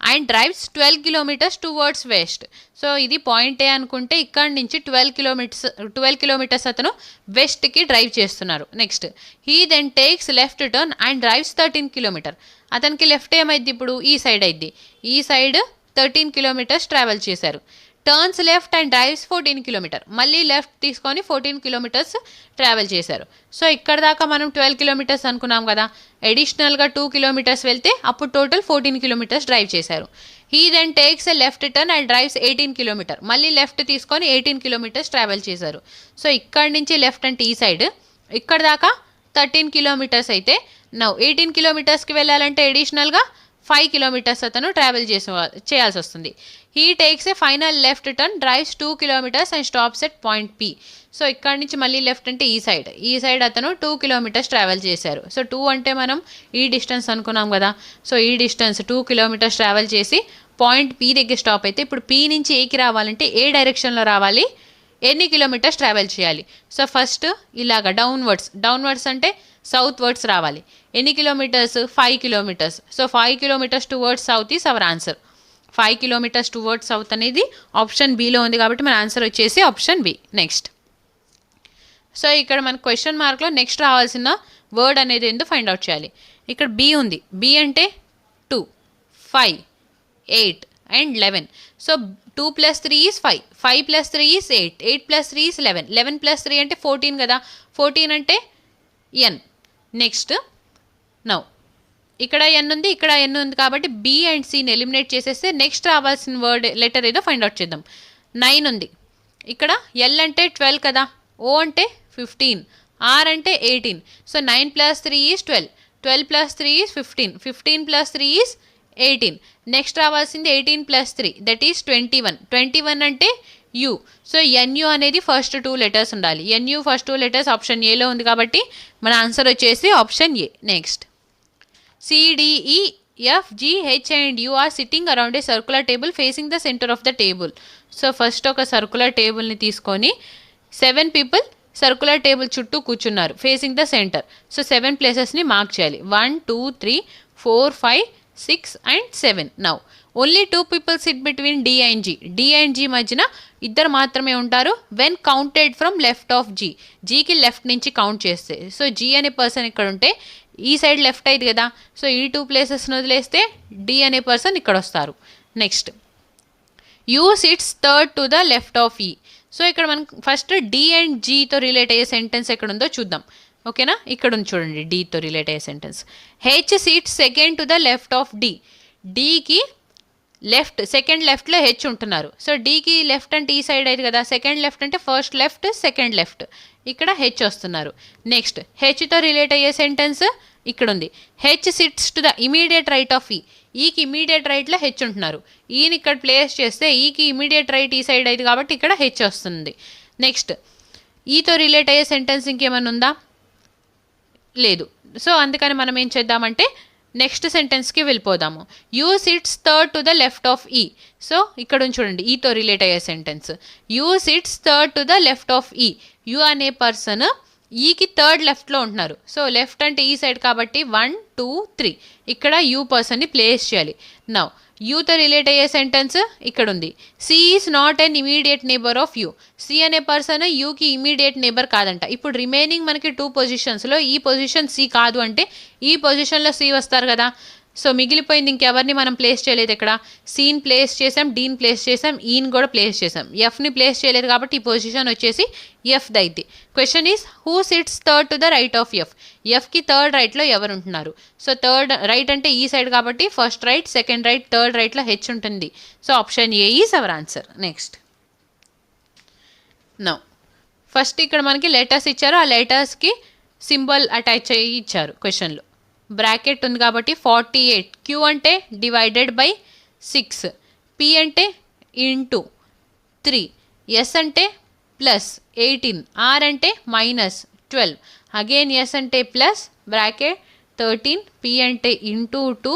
and drives 12 kilometres towards west. So ఇది పాయింట్ ఏ అనుకుంటే ఇక్కడ నుంచి 12 కిలోమీటర్స్ అతను వెస్ట్కి డ్రైవ్ చేస్తున్నారు. Next he then takes left turn and drives 13 kilometre. అతనికి లెఫ్ట్ ఏమైంది, ఇప్పుడు ఈ సైడ్ అయింది. ఈ సైడ్ 13 కిలోమీటర్స్ ట్రావెల్ చేశారు. Turns left and drives 14 kilometre. మళ్ళీ లెఫ్ట్ తీసుకొని 14 కిలోమీటర్స్ ట్రావెల్ చేశారు. సో ఇక్కడ దాకా మనం 12 కిలోమీటర్స్ అనుకున్నాం కదా, అడిషనల్గా 2 కిలోమీటర్స్ వెళ్తే అప్పుడు టోటల్ 14 కిలోమీటర్స్ డ్రైవ్ చేశారు. He then takes a left turn and drives 18 kilometre. మళ్ళీ లెఫ్ట్ తీసుకొని 18 కిలోమీటర్స్ ట్రావెల్ చేశారు. సో ఇక్కడ నుంచి లెఫ్ట్ అంటే ఈ సైడ్, ఇక్కడ దాకా 13 కిలోమీటర్స్ అయితే నౌ 18 కిలోమీటర్స్కి వెళ్ళాలంటే అడిషనల్గా 5 కిలోమీటర్స్ అతను ట్రావెల్ చేయాల్సి వస్తుంది. He takes A final left turn, drives 2 kilometres and stops at point P. So ఇక్కడ నుంచి మళ్ళీ లెఫ్ట్ అంటే ఈ సైడ్ అతను 2 కిలోమీటర్స్ ట్రావెల్ చేశారు. సో 2 అంటే మనం ఈ డిస్టెన్స్ అనుకున్నాం కదా, సో ఈ డిస్టెన్స్ 2 కిలోమీటర్స్ ట్రావెల్ చేసి పాయింట్ పి దగ్గర స్టాప్ అయితే ఇప్పుడు పి నుంచి ఏకి రావాలంటే ఏ డైరెక్షన్లో రావాలి, ఎన్ని కిలోమీటర్స్ ట్రావెల్ చేయాలి. సో ఫస్ట్ ఇలాగా డౌన్వర్డ్స్ అంటే సౌత్ వర్డ్స్ రావాలి. ఎన్ని kilometres, 5 kilometres. So 5 kilometres towards south is our answer. 5 kilometres towards south అనేది ఆప్షన్ బిలో ఉంది కాబట్టి మన ఆన్సర్ వచ్చేసి ఆప్షన్ బి. నెక్స్ట్, సో ఇక్కడ మన క్వశ్చన్ మార్క్లో నెక్స్ట్ రావాల్సిన వర్డ్ అనేది ఏందో ఫైండ్ అవుట్ చేయాలి. ఇక్కడ బి ఉంది. బి అంటే 2, 5, 8 and 11. So 2 + 3 is 5, 5 + 3 is 8, 8 + 3 is 11, 11 + 3 అంటే 14 కదా, 14 అంటే ఎన్. నెక్స్ట్ నౌ ఇక్కడ ఎన్ ఉంది, ఇక్కడ ఎన్ ఉంది కాబట్టి బి అండ్ సిని ఎలిమినేట్ చేసేస్తే నెక్స్ట్ రావాల్సిన వర్డ్ లెటర్ ఏదో ఫైండ్ అవుట్ చేద్దాం. 9 ఉంది, ఇక్కడ ఎల్ అంటే 12 కదా, ఓ అంటే 15, ఆర్ అంటే 18. So 9 + 3 is 12, 12 + 3 is 15, 15 + 3 is 18. Next రావాల్సింది 18 + 3 దట్ ఈస్ 21, 21 అంటే యూ. సో ఎన్యూ అనేది ఫస్ట్ 2 లెటర్స్ ఉండాలి. ఎన్యూ ఫస్ట్ 2 లెటర్స్ ఆప్షన్ ఏలో ఉంది కాబట్టి మన ఆన్సర్ వచ్చేసి option A. Next, C D E F G H and U are sitting around a circular table facing the centre of the table. So first ఒక సర్కులర్ టేబుల్ని తీసుకొని 7 పీపుల్ సర్కులర్ టేబుల్ చుట్టూ కూర్చున్నారు ఫేసింగ్ ద సెంటర్. సో 7 ప్లేసెస్ని మార్క్ చేయాలి. 1, 2, 3, 4, 5, 6 and 7. Now only 2 people sit between D and G. D and G మధ్యన ఇద్దరు మాత్రమే ఉంటారు. When counted from left of G, జీకి లెఫ్ట్ నుంచి కౌంట్ చేస్తే. సో జీ అనే పర్సన్ ఇక్కడ ఉంటే ఈ సైడ్ లెఫ్ట్ అయింది కదా, సో ఈ 2 ప్లేసెస్ని వదిలేస్తే డి అనే పర్సన్ ఇక్కడ వస్తారు. Next, U sits third to the left of E. So ఇక్కడ మనం ఫస్ట్ డి అండ్ జీతో రిలేట్ అయ్యే సెంటెన్స్ ఎక్కడ ఉందో చూద్దాం. ఓకేనా, ఇక్కడ ఉంది చూడండి డీతో రిలేట్ అయ్యే sentence. H seat second to the left of D. డీకి లెఫ్ట్, సెకండ్ లెఫ్ట్లో హెచ్ ఉంటున్నారు. సో డీకి లెఫ్ట్ అంటే ఈ సైడ్ అయింది కదా, సెకండ్ లెఫ్ట్ అంటే ఫస్ట్ లెఫ్ట్ సెకండ్ లెఫ్ట్, ఇక్కడ హెచ్ వస్తున్నారు. నెక్స్ట్, హెచ్తో రిలేట్ అయ్యే సెంటెన్స్ ఇక్కడ ఉంది. H sits to the immediate right of ఈ. ఈకి ఇమీడియట్ రైట్లో హెచ్ ఉంటున్నారు. ఈని ఇక్కడ ప్లేస్ చేస్తే ఈకి ఇమీడియట్ రైట్ ఈ సైడ్ అయింది కాబట్టి ఇక్కడ హెచ్ వస్తుంది. నెక్స్ట్, ఈతో రిలేట్ అయ్యే సెంటెన్స్ ఇంకేమైనా ఉందా, లేదు. సో అందుకని మనం ఏం చేద్దామంటే నెక్స్ట్ సెంటెన్స్కి వెళ్ళిపోదాము. You sits third to the left of E. So ఇక్కడ చూడండి ఈతో రిలేట్ అయ్యే sentence. You sits third to the left of ఈ. యూ అనే పర్సన్ ఈకి థర్డ్ లెఫ్ట్లో ఉంటున్నారు. సో లెఫ్ట్ అంటే ఈ సైడ్ కాబట్టి 1, 2, 3 ఇక్కడ యూ పర్సన్ని ప్లేస్ చేయాలి. నౌ యూతో రిలేట్ అయ్యే సెంటెన్స్ ఇక్కడ ఉంది. C is not an immediate neighbour of U. C అనే పర్సన్ యూకి ఇమీడియట్ నేబర్ కాదంట. ఇప్పుడు రిమైనింగ్ మనకి 2 పొజిషన్స్లో ఈ పొజిషన్ సి కాదు అంటే ఈ పొజిషన్లో సి వస్తారు కదా. సో మిగిలిపోయింది ఇంకెవరిని మనం ప్లేస్ చేయలేదు. ఇక్కడ సీన్ ప్లేస్ చేసాం, డీన్ ప్లేస్ చేసాం, ఈన్ కూడా ప్లేస్ చేసాం, ఎఫ్ని ప్లేస్ చేయలేదు కాబట్టి ఈ పొజిషన్ వచ్చేసి ఎఫ్ దైద్ది. Question is who sits third to the right of F. ఎఫ్కి థర్డ్ రైట్లో ఎవరు ఉంటున్నారు. సో థర్డ్ రైట్ అంటే ఈ సైడ్ కాబట్టి first right second right third రైట్లో హెచ్ ఉంటుంది. So option A is our answer. Next, now first ఇక్కడ మనకి లెటర్స్ ఇచ్చారు, ఆ లెటర్స్కి సింబల్ అటాచ్ అయ్యి ఇచ్చారు క్వశ్చన్లో. బ్రాకెట్ ఉంది కాబట్టి 48. క్యూ అంటే డివైడెడ్ బై 6, పి అంటే ఇంటూ 3, ఎస్ అంటే ప్లస్ 18, ఆర్ అంటే -12, అగైన్ ఎస్ అంటే ప్లస్ బ్రాకెట్ 13, పి అంటే into 2,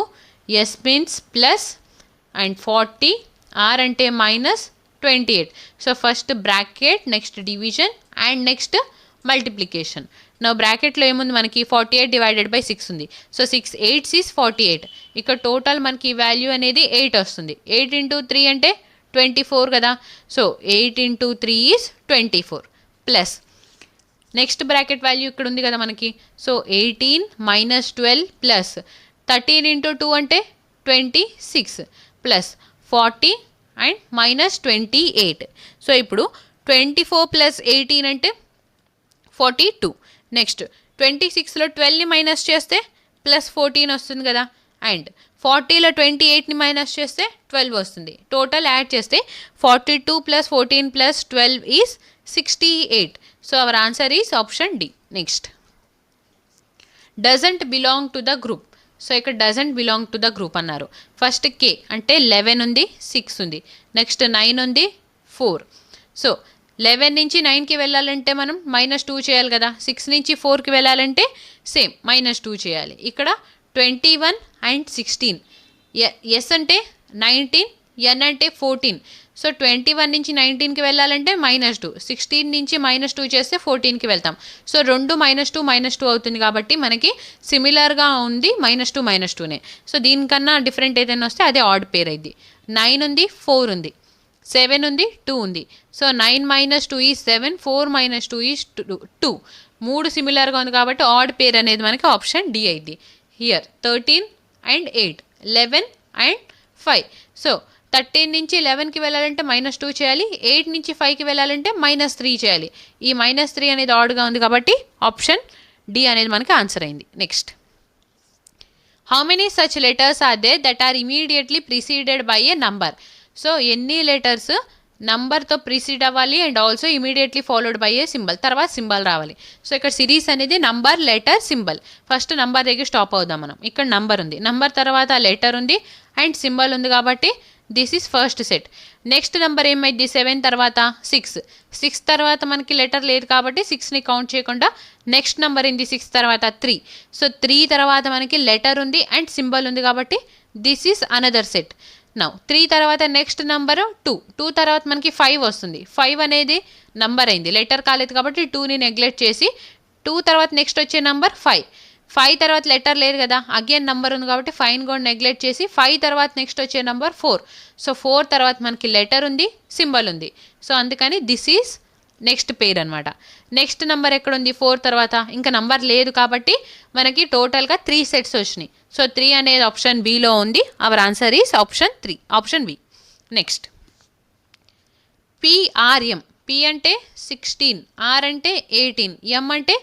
S means plus and 40, R అంటే -28. So first bracket, next division and next multiplication. నా బ్రాకెట్లో ఏముంది మనకి 48 డివైడెడ్ బై 6 ఉంది. So 6 8s is 48. ఇక్కడ టోటల్ మనకి వాల్యూ అనేది 8 వస్తుంది. 8 ఇంటూ 3 అంటే 24 కదా. So 8 into 3 is 24 plus next bracket value ఇక్కడ ఉంది కదా మనకి. సో 18 -12 ప్లస్ 13 ఇంటూ 2 అంటే 26 ప్లస్ 40 అండ్ -28. సో ఇప్పుడు 24 + 18 అంటే 42. నెక్స్ట్ 26లో 12ని మైనస్ చేస్తే +14 వస్తుంది కదా. అండ్ 40లో 28ని మైనస్ చేస్తే 12 వస్తుంది. టోటల్ యాడ్ చేస్తే 42 + 14 + 12 is 68. So our answer is option D. Next doesn't belong to the group. So ఇక్కడ doesn't belong to the group అన్నారు. ఫస్ట్ కే అంటే 11 ఉంది, 6 ఉంది. నెక్స్ట్ 9 ఉంది, 4. సో 11 నుంచి 9కి వెళ్ళాలంటే మనం -2 చేయాలి కదా. 6 నుంచి 4కి వెళ్ళాలంటే సేమ్ -2 చేయాలి. ఇక్కడ 21 అండ్ 16. ఎస్ అంటే 19, ఎన్ అంటే 14. సో 21 నుంచి 19కి వెళ్ళాలంటే -2, 16 నుంచి -2 చేస్తే 14కి వెళ్తాం. సో 2 -2 అవుతుంది కాబట్టి మనకి సిమిలర్గా ఉంది -2 -2నే. సో దీనికన్నా డిఫరెంట్ ఏదైనా వస్తే అదే ఆడ్ పేర్ అయింది. 9 ఉంది, 4 ఉంది, 7 ఉంది, 2 ఉంది. So 9 - 2 is 7, 4 - 2 is 2. 3 సిమిలర్గా ఉంది కాబట్టి ఆడ్ పేర్ అనేది మనకి ఆప్షన్ డి అయింది. Here 13 and 8, 11 and 5. సో 13 నుంచి 11కి వెళ్ళాలంటే -2 చేయాలి. 8 నుంచి 5కి వెళ్ళాలంటే -3 చేయాలి. ఈ -3 అనేది ఆడ్గా ఉంది కాబట్టి ఆప్షన్ డి అనేది మనకి ఆన్సర్ అయింది. Next how many such letters are there that are immediately preceded by a number. So ఎన్ని లెటర్స్ నంబర్తో ప్రిసీడ్ అవ్వాలి and also immediately followed by a symbol, తర్వాత సింబల్ రావాలి. సో ఇక్కడ సిరీస్ అనేది number, letter, symbol. First number దగ్గర స్టాప్ అవుదాం మనం. ఇక్కడ నంబర్ ఉంది, నంబర్ తర్వాత లెటర్ ఉంది అండ్ సింబల్ ఉంది కాబట్టి this is first set. Next number ఏమైంది, 7 తర్వాత 6. 6 తర్వాత మనకి లెటర్ లేదు కాబట్టి 6ని కౌంట్ చేయకుండా నెక్స్ట్ నెంబర్ ఏంది 6 తర్వాత 3. సో 3 తర్వాత మనకి లెటర్ ఉంది అండ్ సింబల్ ఉంది కాబట్టి this is another set. Now 3 తర్వాత నెక్స్ట్ నెంబర్ 2. 2 తర్వాత మనకి 5 వస్తుంది. 5 అనేది నంబర్ అయింది, లెటర్ కాలేదు కాబట్టి 2ని నెగ్లెక్ట్ చేసి 2 తర్వాత నెక్స్ట్ వచ్చే నెంబర్ 5. 5 తర్వాత లెటర్ లేదు కదా, అగైన్ నెంబర్ ఉంది కాబట్టి 5ని కూడా నెగ్లెక్ట్ చేసి 5 తర్వాత నెక్స్ట్ వచ్చే నెంబర్ 4. సో 4 తర్వాత మనకి లెటర్ ఉంది, సింబల్ ఉంది. సో అందుకని దిస్ ఈజ్ నెక్స్ట్ పేర్ అనమాట. నెక్స్ట్ నెంబర్ ఎక్కడ ఉంది 4 తర్వాత, ఇంకా నెంబర్ లేదు కాబట్టి మనకి టోటల్గా 3 సెట్స్ వచ్చినాయి. సో 3 అనేది ఆప్షన్ బిలో ఉంది. Our answer is option 3, option B. Next P R M. P అంటే 16, ఆర్ అంటే 18, ఎం అంటే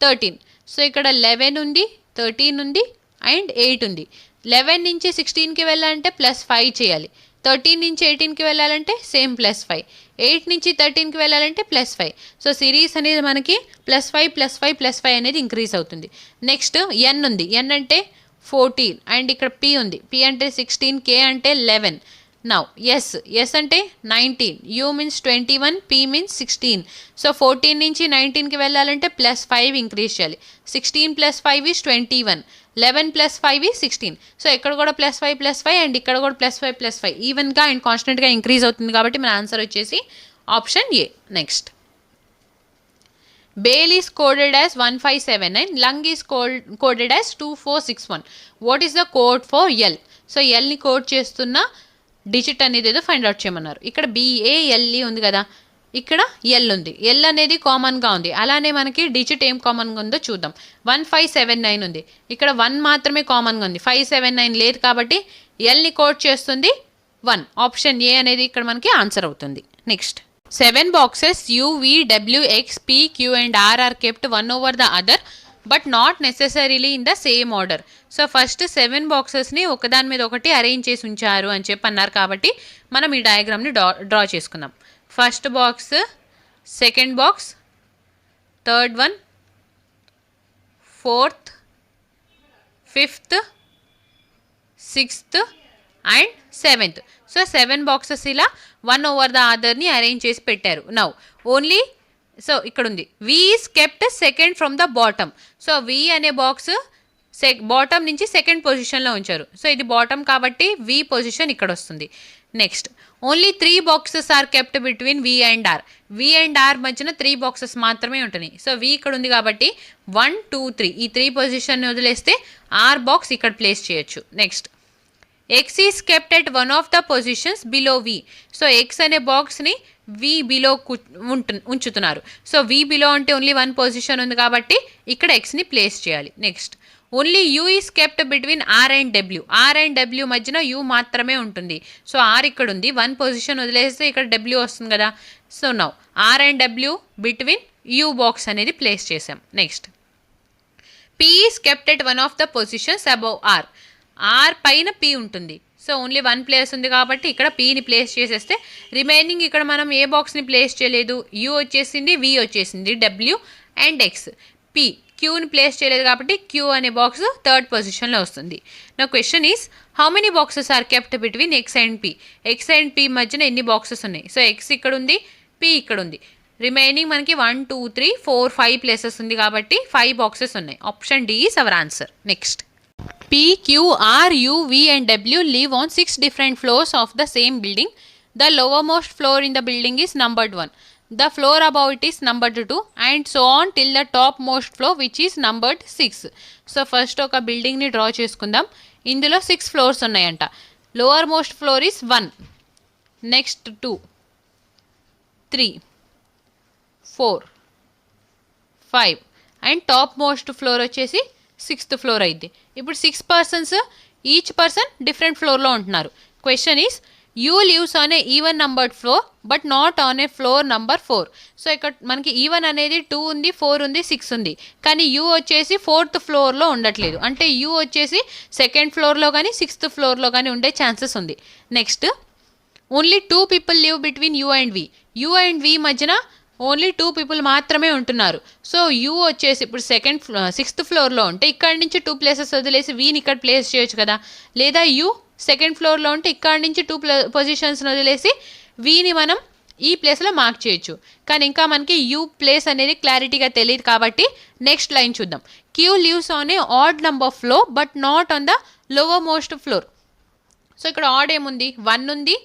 13. సో ఇక్కడ 11 ఉంది, 13 ఉంది అండ్ 8 ఉంది. 11 నుంచి 16కి వెళ్ళాలంటే +5 చేయాలి. 13 నుంచి 18కి వెళ్ళాలంటే సేమ్ +5. 8 నుంచి 13కి వెళ్ళాలంటే +5. సో సిరీస్ అనేది మనకి +5 +5 +5 అనేది ఇంక్రీజ్ అవుతుంది. నెక్స్ట్ ఎన్ ఉంది, ఎన్ అంటే 14 అండ్ ఇక్కడ పి ఉంది, పి అంటే 16, కే అంటే 11. నౌ ఎస్ అంటే 19, you means 21, P means 16. So 14 నుంచి 19కి వెళ్ళాలంటే +5 ఇంక్రీజ్ చేయాలి. 16 + 5 ఈజ్ 21, 11 + 5 ఈజ్ 16. సో ఇక్కడ కూడా +5 +5 అండ్ ఇక్కడ కూడా +5 +5 ఈవెన్గా అండ్ కాన్స్టెంట్గా ఇంక్రీజ్ అవుతుంది కాబట్టి మన ఆన్సర్ వచ్చేసి option A. Next Bail is coded as 1579, Lung is coded as 2461. What is the code for L? So ఎల్ని కోడ్ చేస్తున్న డిజిట్ అనేది ఏదో ఫైండ్ అవుట్ చేయమన్నారు. ఇక్కడ BALE ఉంది కదా, ఇక్కడ ఎల్ ఉంది. ఎల్ అనేది కామన్గా ఉంది, అలానే మనకి డిజిట్ ఏం కామన్గా ఉందో చూద్దాం. 1579 ఉంది, ఇక్కడ 1 మాత్రమే కామన్గా ఉంది, 579 లేదు కాబట్టి ఎల్ని కోడ్ చేస్తుంది 1. ఆప్షన్ ఏ అనేది ఇక్కడ మనకి ఆన్సర్ అవుతుంది. Next 7 boxes U, V, W, X, P, Q and R are kept one over the other but not necessarily in the same order. So first 7 బాక్సెస్ని ఒకదాని మీద ఒకటి అరేంజ్ చేసి ఉంచారు అని చెప్పి అన్నారు కాబట్టి మనం ఈ డయాగ్రామ్ని డ్రా చేసుకుందాం. First box, second box, third one, fourth, fifth, sixth and 7th. So 7 boxes ఇలా 1 over the otherని అరేంజ్ చేసి పెట్టారు. నౌ ఓన్లీ సో ఇక్కడ ఉంది V is kept second from the bottom. So V అనే బాక్స్ బాటమ్ నుంచి సెకండ్ పొజిషన్లో ఉంచారు. సో ఇది బాటమ్ కాబట్టి వి పొజిషన్ ఇక్కడ వస్తుంది. Next only 3 boxes are kept between V and R. V and R మధ్యన 3 బాక్సెస్ మాత్రమే ఉంటున్నాయి. సో వి ఇక్కడ ఉంది కాబట్టి 1, 2, 3 ఈ 3 పొజిషన్ని వదిలేస్తే ఆర్ బాక్స్ ఇక్కడ ప్లేస్ చేయొచ్చు. Next X is kept at one of the positions below V. So X అనే బాక్స్ని వి బిలో ఉంచుతున్నారు. సో వి బిలో అంటే ఓన్లీ 1 పొజిషన్ ఉంది కాబట్టి ఇక్కడ ఎక్స్ని ప్లేస్ చేయాలి. Next only U is kept between R and W. R and W మధ్యన యూ మాత్రమే ఉంటుంది. సో ఆర్ ఇక్కడ ఉంది, 1 పొజిషన్ వదిలేస్తే ఇక్కడ డబ్ల్యూ వస్తుంది కదా. So now R and W between U box అనేది ప్లేస్ చేసాం. Next P is kept at one of the positions above R. R పైన పీ ఉంటుంది. సో ఓన్లీ 1 ప్లేస్ ఉంది కాబట్టి ఇక్కడ పీని ప్లేస్ చేసేస్తే రిమైనింగ్ ఇక్కడ మనం ఏ బాక్స్ని ప్లేస్ చేయలేదు. యూ వచ్చేసింది, వి వచ్చేసింది, డబ్ల్యూ అండ్ ఎక్స్. పీ క్యూని ప్లేస్ చేయలేదు కాబట్టి క్యూ అనే బాక్స్ 3rd పొజిషన్లో వస్తుంది. నా question is how many boxes are kept between X and P. X and P మధ్యన ఎన్ని బాక్సెస్ ఉన్నాయి. సో ఎక్స్ ఇక్కడ ఉంది, పీ ఇక్కడ ఉంది. రిమైనింగ్ మనకి 1 2 3 4 5 ప్లేసెస్ ఉంది కాబట్టి 5 బాక్సెస్ ఉన్నాయి. Option D is our answer. Next P, Q, R, U, V and W live on 6 different floors of the same building. The lowermost floor in the building is numbered 1. The floor above it is numbered 2 and so on till the topmost floor which is numbered 6. So first ఒక బిల్డింగ్ ని డ్రా చేసుకుందాం. ఇందులో 6 ఫ్లోర్స్ ఉన్నాయంట. Lower most floor is 1, next 2, 3, 4, 5 and top most floor వచ్చేసి 6th ఫ్లోర్ అయింది. ఇప్పుడు 6 పర్సన్స్, ఈచ్ పర్సన్ డిఫరెంట్ ఫ్లోర్లో ఉంటున్నారు. Question is you lives on A even numbered floor but not on a floor number 4. So ఇక్కడ మనకి ఈవెన్ అనేది 2 ఉంది, 4 ఉంది, 6 ఉంది. కానీ యూ వచ్చేసి 4th ఫ్లోర్లో ఉండట్లేదు. అంటే యూ వచ్చేసి 2nd ఫ్లోర్లో కానీ 6th ఫ్లోర్లో కానీ ఉండే ఛాన్సెస్ ఉంది. Next only 2 people live between U and V. U and V మధ్యన ఓన్లీ 2 పీపుల్ మాత్రమే ఉంటున్నారు. సో యూ వచ్చేసి ఇప్పుడు 6th ఫ్లోర్లో ఉంటే ఇక్కడ నుంచి 2 ప్లేసెస్ వదిలేసి వీని ఇక్కడ ప్లేస్ చేయొచ్చు కదా. లేదా యూ 2nd ఫ్లోర్లో ఉంటే ఇక్కడ నుంచి 2 పొజిషన్స్ వదిలేసి వీని మనం ఈ ప్లేస్లో మార్క్ చేయొచ్చు. కానీ ఇంకా మనకి యూ ప్లేస్ అనేది క్లారిటీగా తెలియదు కాబట్టి నెక్స్ట్ లైన్ చూద్దాం. Q lives on a odd number floor but not on the lowermost floor. So ఇక్కడ ఆడ్ ఏముంది, 1 ఉంది,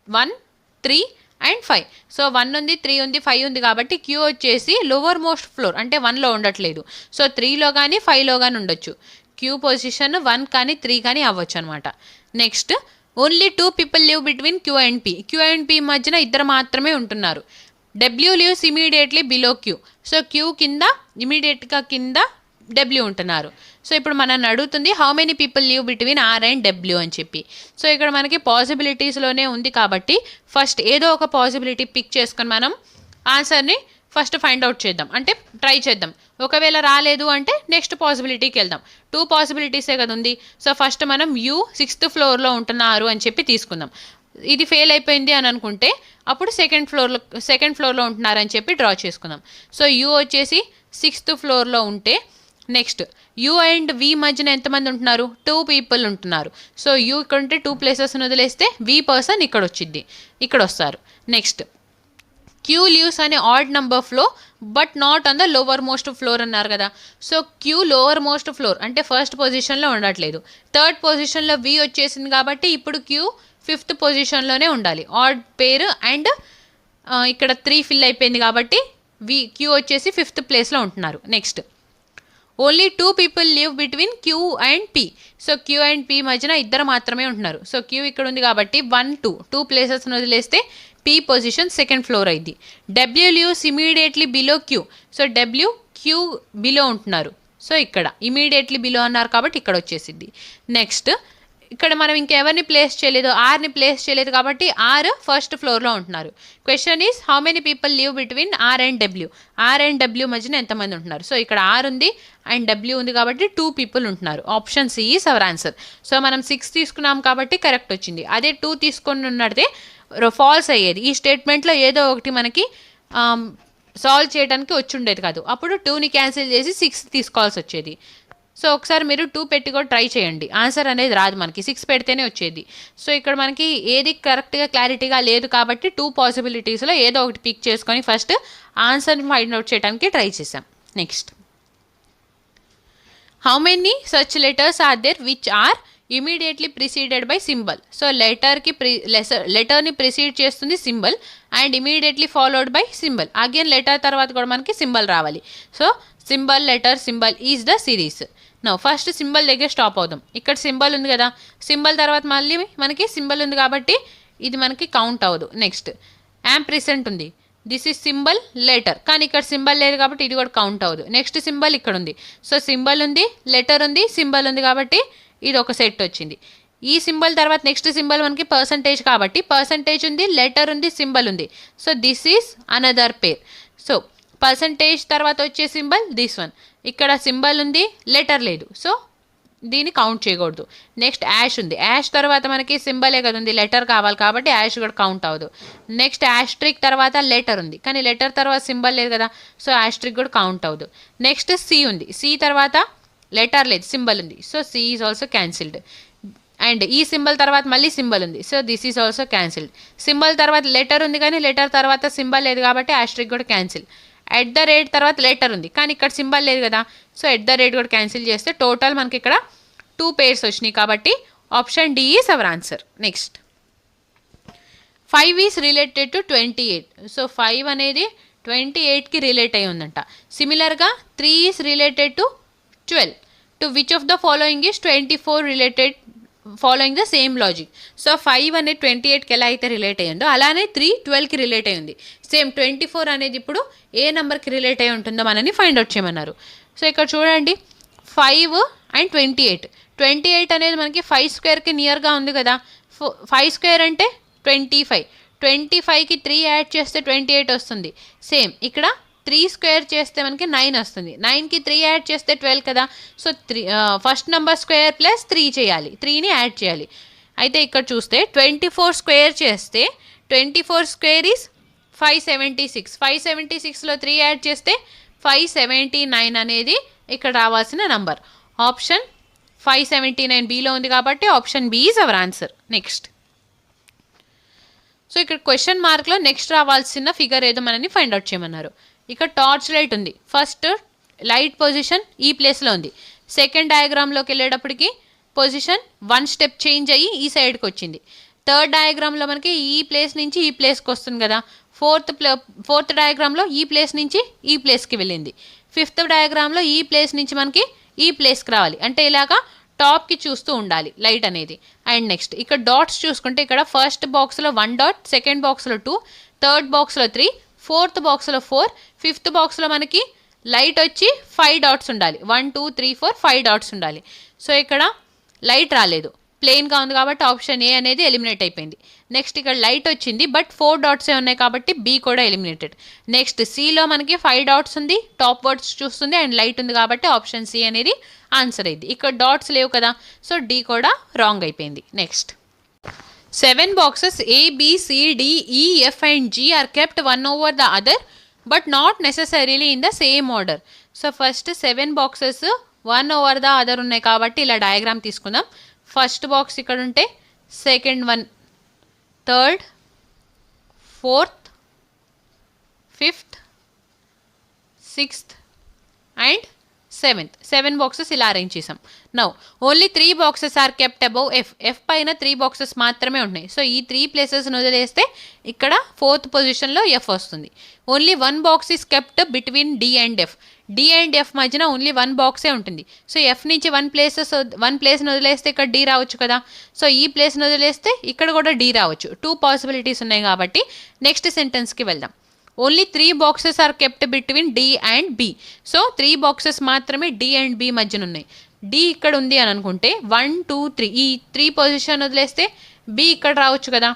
1 3 అండ్ 5. సో 1 ఉంది, 3 ఉంది, 5 ఉంది కాబట్టి క్యూ వచ్చేసి లోవర్ మోస్ట్ ఫ్లోర్ అంటే 1లో ఉండట్లేదు. సో 3లో కానీ 5లో కానీ ఉండొచ్చు. క్యూ పొజిషన్ 1 కానీ 3 కానీ అవ్వచ్చు అనమాట. Next only 2 people live between Q and P. Q and P మధ్యన ఇద్దరు మాత్రమే ఉంటున్నారు. W lives immediately below Q. So Q కింద ఇమీడియట్గా కింద డబ్ల్యూ ఉంటున్నారు. సో ఇప్పుడు మనల్ని అడుగుతుంది how many people live between R and W అని చెప్పి. సో ఇక్కడ మనకి పాసిబిలిటీస్లోనే ఉంది కాబట్టి ఫస్ట్ ఏదో ఒక పాసిబిలిటీ పిక్ చేసుకొని మనం ఆన్సర్ని ఫస్ట్ ఫైండ్ అవుట్ చేద్దాం, అంటే ట్రై చేద్దాం. ఒకవేళ రాలేదు అంటే నెక్స్ట్ పాసిబిలిటీకి వెళ్దాం. 2 పాసిబిలిటీసే కదా ఉంది. సో ఫస్ట్ మనం యూ 6th ఫ్లోర్లో ఉంటున్నారు అని చెప్పి తీసుకుందాం. ఇది ఫెయిల్ అయిపోయింది అని అనుకుంటే అప్పుడు 2nd ఫ్లోర్లో ఉంటున్నారని చెప్పి డ్రా చేసుకుందాం. సో యూ వచ్చేసి 6th ఫ్లోర్లో ఉంటే నెక్స్ట్ యూ అండ్ వి మధ్యన ఎంతమంది ఉంటున్నారు, 2 పీపుల్ ఉంటున్నారు. సో యూ ఇక్కడ ఉంటే 2 ప్లేసెస్ని వదిలేస్తే వి పర్సన్ ఇక్కడ వచ్చింది, ఇక్కడ వస్తారు. నెక్స్ట్ క్యూ లీవ్స్ అనే odd number floor but not on the lowermost floor అన్నారు కదా. So Q lowermost floor అంటే 1st పొజిషన్లో ఉండట్లేదు. 3rd పొజిషన్లో వి వచ్చేసింది కాబట్టి ఇప్పుడు క్యూ 5th పొజిషన్లోనే ఉండాలి. ఆడ్ పేరు అండ్ ఇక్కడ 3 ఫిల్ అయిపోయింది కాబట్టి క్యూ వచ్చేసి 5th ప్లేస్లో ఉంటున్నారు. Next only 2 people live between Q and P. So Q and P మధ్యన ఇద్దరు మాత్రమే ఉంటున్నారు. సో క్యూ ఇక్కడ ఉంది కాబట్టి 1 2 ప్లేసెస్ని వదిలేస్తే పీ పొజిషన్ 2nd ఫ్లోర్ అయింది. W lives immediately below Q. So W Q below ఉంటున్నారు. సో ఇక్కడ ఇమీడియట్లీ బిలో అన్నారు కాబట్టి ఇక్కడ వచ్చేసింది. నెక్స్ట్ ఇక్కడ మనం ఇంకెవరిని ప్లేస్ చేయలేదు, ఆర్ని ప్లేస్ చేయలేదు కాబట్టి ఆర్ 1st ఫ్లోర్లో ఉంటున్నారు. Question is how many people live between R and W. R and W మధ్యన ఎంతమంది ఉంటున్నారు. సో ఇక్కడ ఆర్ ఉంది అండ్ డబ్ల్యూ ఉంది కాబట్టి 2 పీపుల్ ఉంటున్నారు. Option C is our answer. So మనం 6 తీసుకున్నాం కాబట్టి కరెక్ట్ వచ్చింది. అదే 2 తీసుకొని ఉన్నదే ఫాల్స్ అయ్యేది. ఈ స్టేట్మెంట్లో ఏదో ఒకటి మనకి సాల్వ్ చేయడానికి వచ్చి ఉండేది కాదు. అప్పుడు 2ని క్యాన్సిల్ చేసి 6 తీసుకోవాల్సి వచ్చేది. సో ఒకసారి మీరు 2 పెట్టి కూడా ట్రై చేయండి, ఆన్సర్ అనేది రాదు మనకి, 6 పెడితేనే వచ్చేది. సో ఇక్కడ మనకి ఏది కరెక్ట్గా క్లారిటీగా లేదు కాబట్టి 2 పాసిబిలిటీస్లో ఏదో ఒకటి పిక్ చేసుకొని ఫస్ట్ ఆన్సర్ని ఫైండ్ అవుట్ చేయడానికి ట్రై చేసాం. Next how many such letters are there which are immediately preceded by symbol. So లెటర్ని ప్రిసీడ్ చేస్తుంది symbol and immediately followed by symbol. Again letter తర్వాత కూడా మనకి సింబల్ రావాలి. So symbol letter symbol is the series. Now first symbol దగ్గర స్టాప్ అవుదాం. ఇక్కడ సింబల్ ఉంది కదా, సింబల్ తర్వాత మళ్ళీ మనకి సింబల్ ఉంది కాబట్టి ఇది మనకి కౌంట్ అవ్వదు. నెక్స్ట్ యాంప్రిసెంట్ ఉంది, దిస్ ఇస్ సింబల్ లెటర్, కానీ ఇక్కడ సింబల్ లేదు కాబట్టి ఇది కూడా కౌంట్ అవ్వదు. నెక్స్ట్ సింబల్ ఇక్కడ ఉంది, సో సింబల్ ఉంది, లెటర్ ఉంది, సింబల్ ఉంది కాబట్టి ఇది ఒక సెట్ వచ్చింది. ఈ సింబల్ తర్వాత నెక్స్ట్ సింబల్ మనకి పర్సంటేజ్ కాబట్టి పర్సంటేజ్ ఉంది, లెటర్ ఉంది, సింబల్ ఉంది, so this is another pair. So percentage తర్వాత వచ్చే సింబల్ దిస్ వన్, ఇక్కడ సింబల్ ఉంది, లెటర్ లేదు, సో దీన్ని కౌంట్ చేయకూడదు. నెక్స్ట్ యాష్ ఉంది, యాష్ తర్వాత మనకి సింబలే కదా ఉంది, లెటర్ కావాలి కాబట్టి యాష్ కూడా కౌంట్ అవ్వదు. నెక్స్ట్ యాస్ట్రిక్ తర్వాత లెటర్ ఉంది, కానీ లెటర్ తర్వాత సింబల్ లేదు కదా, సో యాస్ట్రిక్ కూడా కౌంట్ అవ్వదు. నెక్స్ట్ సి ఉంది, సి తర్వాత లెటర్ లేదు, సింబల్ ఉంది, so C is also cancelled. And ఈ సింబల్ తర్వాత మళ్ళీ సింబల్ ఉంది, so this is also cancelled. Symbol తర్వాత లెటర్ ఉంది కానీ లెటర్ తర్వాత సింబల్ లేదు కాబట్టి యాస్ట్రిక్ కూడా క్యాన్సిల్. ఎట్ ద రేట్ తర్వాత లెటర్ ఉంది కానీ ఇక్కడ సింబల్ లేదు కదా, సో ఎట్ ద రేట్ కూడా క్యాన్సిల్ చేస్తే టోటల్ మనకి ఇక్కడ 2 పేర్స్ వచ్చినాయి కాబట్టి option D is our answer. Next 5 is related to 28. So 5 అనేది 28కి రిలేట్ అయి ఉందంట. సిమిలర్గా 3 is related to 12. To which of the following is 24 related following the same logic. So 5 అనేది 28కి ఎలా అయితే రిలేట్ అయ్యిందో అలానే 3 12కి రిలేట్ అయి ఉంది. సేమ్ 24 అనేది ఇప్పుడు ఏ నెంబర్కి రిలేట్ అయి ఉంటుందో మనని ఫైండ్ అవుట్ చేయమన్నారు. సో ఇక్కడ చూడండి 5 అండ్ 28. 28 అనేది మనకి 5 స్క్వేర్కి నియర్గా ఉంది కదా, 5 స్క్వేర్ అంటే 25. 25కి 3 యాడ్ చేస్తే 28 వస్తుంది. సేమ్ ఇక్కడ 3 స్క్వేర్ చేస్తే మనకి 9 వస్తుంది, 9కి 3 యాడ్ చేస్తే 12 కదా, so first number square plus 3 చేయాలి, 3ని యాడ్ చేయాలి. అయితే ఇక్కడ చూస్తే 24 స్క్వేర్ చేస్తే 24 స్క్వేర్ ఈజ్ 576. 576లో 3 యాడ్ చేస్తే 579 అనేది ఇక్కడ రావాల్సిన నంబర్. ఆప్షన్ 579 బిలో ఉంది కాబట్టి option B is our answer. Next so ఇక్కడ క్వశ్చన్ మార్క్లో నెక్స్ట్ రావాల్సిన ఫిగర్ ఏదో మనని ఫైండ్ అవుట్ చేయమన్నారు. ఇక్కడ టార్చ్ లైట్ ఉంది, ఫస్ట్ లైట్ పొజిషన్ ఈ ప్లేస్లో ఉంది, సెకండ్ డయాగ్రామ్లోకి వెళ్ళేటప్పటికి పొజిషన్ 1 స్టెప్ చేంజ్ అయ్యి ఈ సైడ్కి వచ్చింది, థర్డ్ డయాగ్రామ్లో మనకి ఈ ప్లేస్ నుంచి ఈ ప్లేస్కి వస్తుంది కదా, ఫోర్త్ డయాగ్రామ్లో ఈ ప్లేస్ నుంచి ఈ ప్లేస్కి వెళ్ళింది, ఫిఫ్త్ డయాగ్రామ్లో ఈ ప్లేస్ నుంచి మనకి ఈ ప్లేస్కి రావాలి. అంటే ఇలాగా టాప్కి చూస్తూ ఉండాలి లైట్ అనేది. అండ్ నెక్స్ట్ ఇక్కడ డాట్స్ చూసుకుంటే ఇక్కడ ఫస్ట్ బాక్స్లో 1 డాట్, సెకండ్ బాక్స్లో 2, థర్డ్ బాక్స్లో 3, ఫోర్త్ బాక్స్లో 4, ఫిఫ్త్ బాక్స్లో మనకి లైట్ వచ్చి 5 డాట్స్ ఉండాలి, 1 2 3 4 5 డాట్స్ ఉండాలి. సో ఇక్కడ లైట్ రాలేదు, ప్లెయిన్గా ఉంది కాబట్టి ఆప్షన్ ఏ అనేది ఎలిమినేట్ అయిపోయింది. నెక్స్ట్ ఇక్కడ లైట్ వచ్చింది బట్ 4 డాట్సే ఉన్నాయి కాబట్టి బి కూడా ఎలిమినేటెడ్. నెక్స్ట్ సిలో మనకి 5 డాట్స్ ఉంది, టాప్ వర్డ్స్ చూస్తుంది అండ్ లైట్ ఉంది కాబట్టి ఆప్షన్ సి అనేది ఆన్సర్ అయింది. ఇక్కడ డాట్స్ లేవు కదా, సో డి కూడా రాంగ్ అయిపోయింది. Next 7 boxes A, B, C, D, E, F and G are kept one over the other but not necessarily in the same order. So first 7 boxes 1 over the other ఉన్నాయి కాబట్టి ఇలా డయాగ్రామ్ తీసుకుందాం. ఫస్ట్ బాక్స్ ఇక్కడ ఉంటే second one, third, fourth, fifth, sixth and seventh, 7 boxes ఇలా అరేంజ్ చేసాం. Now only 3 boxes are kept above F. F పైన 3 boxes మాత్రమే ఉన్నాయి. సో ఈ 3 ప్లేసెస్ని వదిలేస్తే ఇక్కడ 4th పొజిషన్లో ఎఫ్ వస్తుంది. Only 1 box is kept between D and F. D and F మధ్యన ఓన్లీ 1 boxే ఉంటుంది. సో ఎఫ్ నుంచి 1 ప్లేస్ని వదిలేస్తే ఇక్కడ డి రావచ్చు కదా, సో ఈ ప్లేస్ని వదిలేస్తే ఇక్కడ కూడా డి రావచ్చు. 2 పాసిబిలిటీస్ ఉన్నాయి కాబట్టి నెక్స్ట్ సెంటెన్స్కి వెళ్దాం. Only 3 boxes are kept between D and B. So 3 boxes మాత్రమే డి అండ్ బి మధ్యన ఉన్నాయి. డి ఇక్కడ ఉంది అని అనుకుంటే 1 2 3 ఈ 3 పొజిషన్ వదిలేస్తే బి ఇక్కడ రావచ్చు కదా.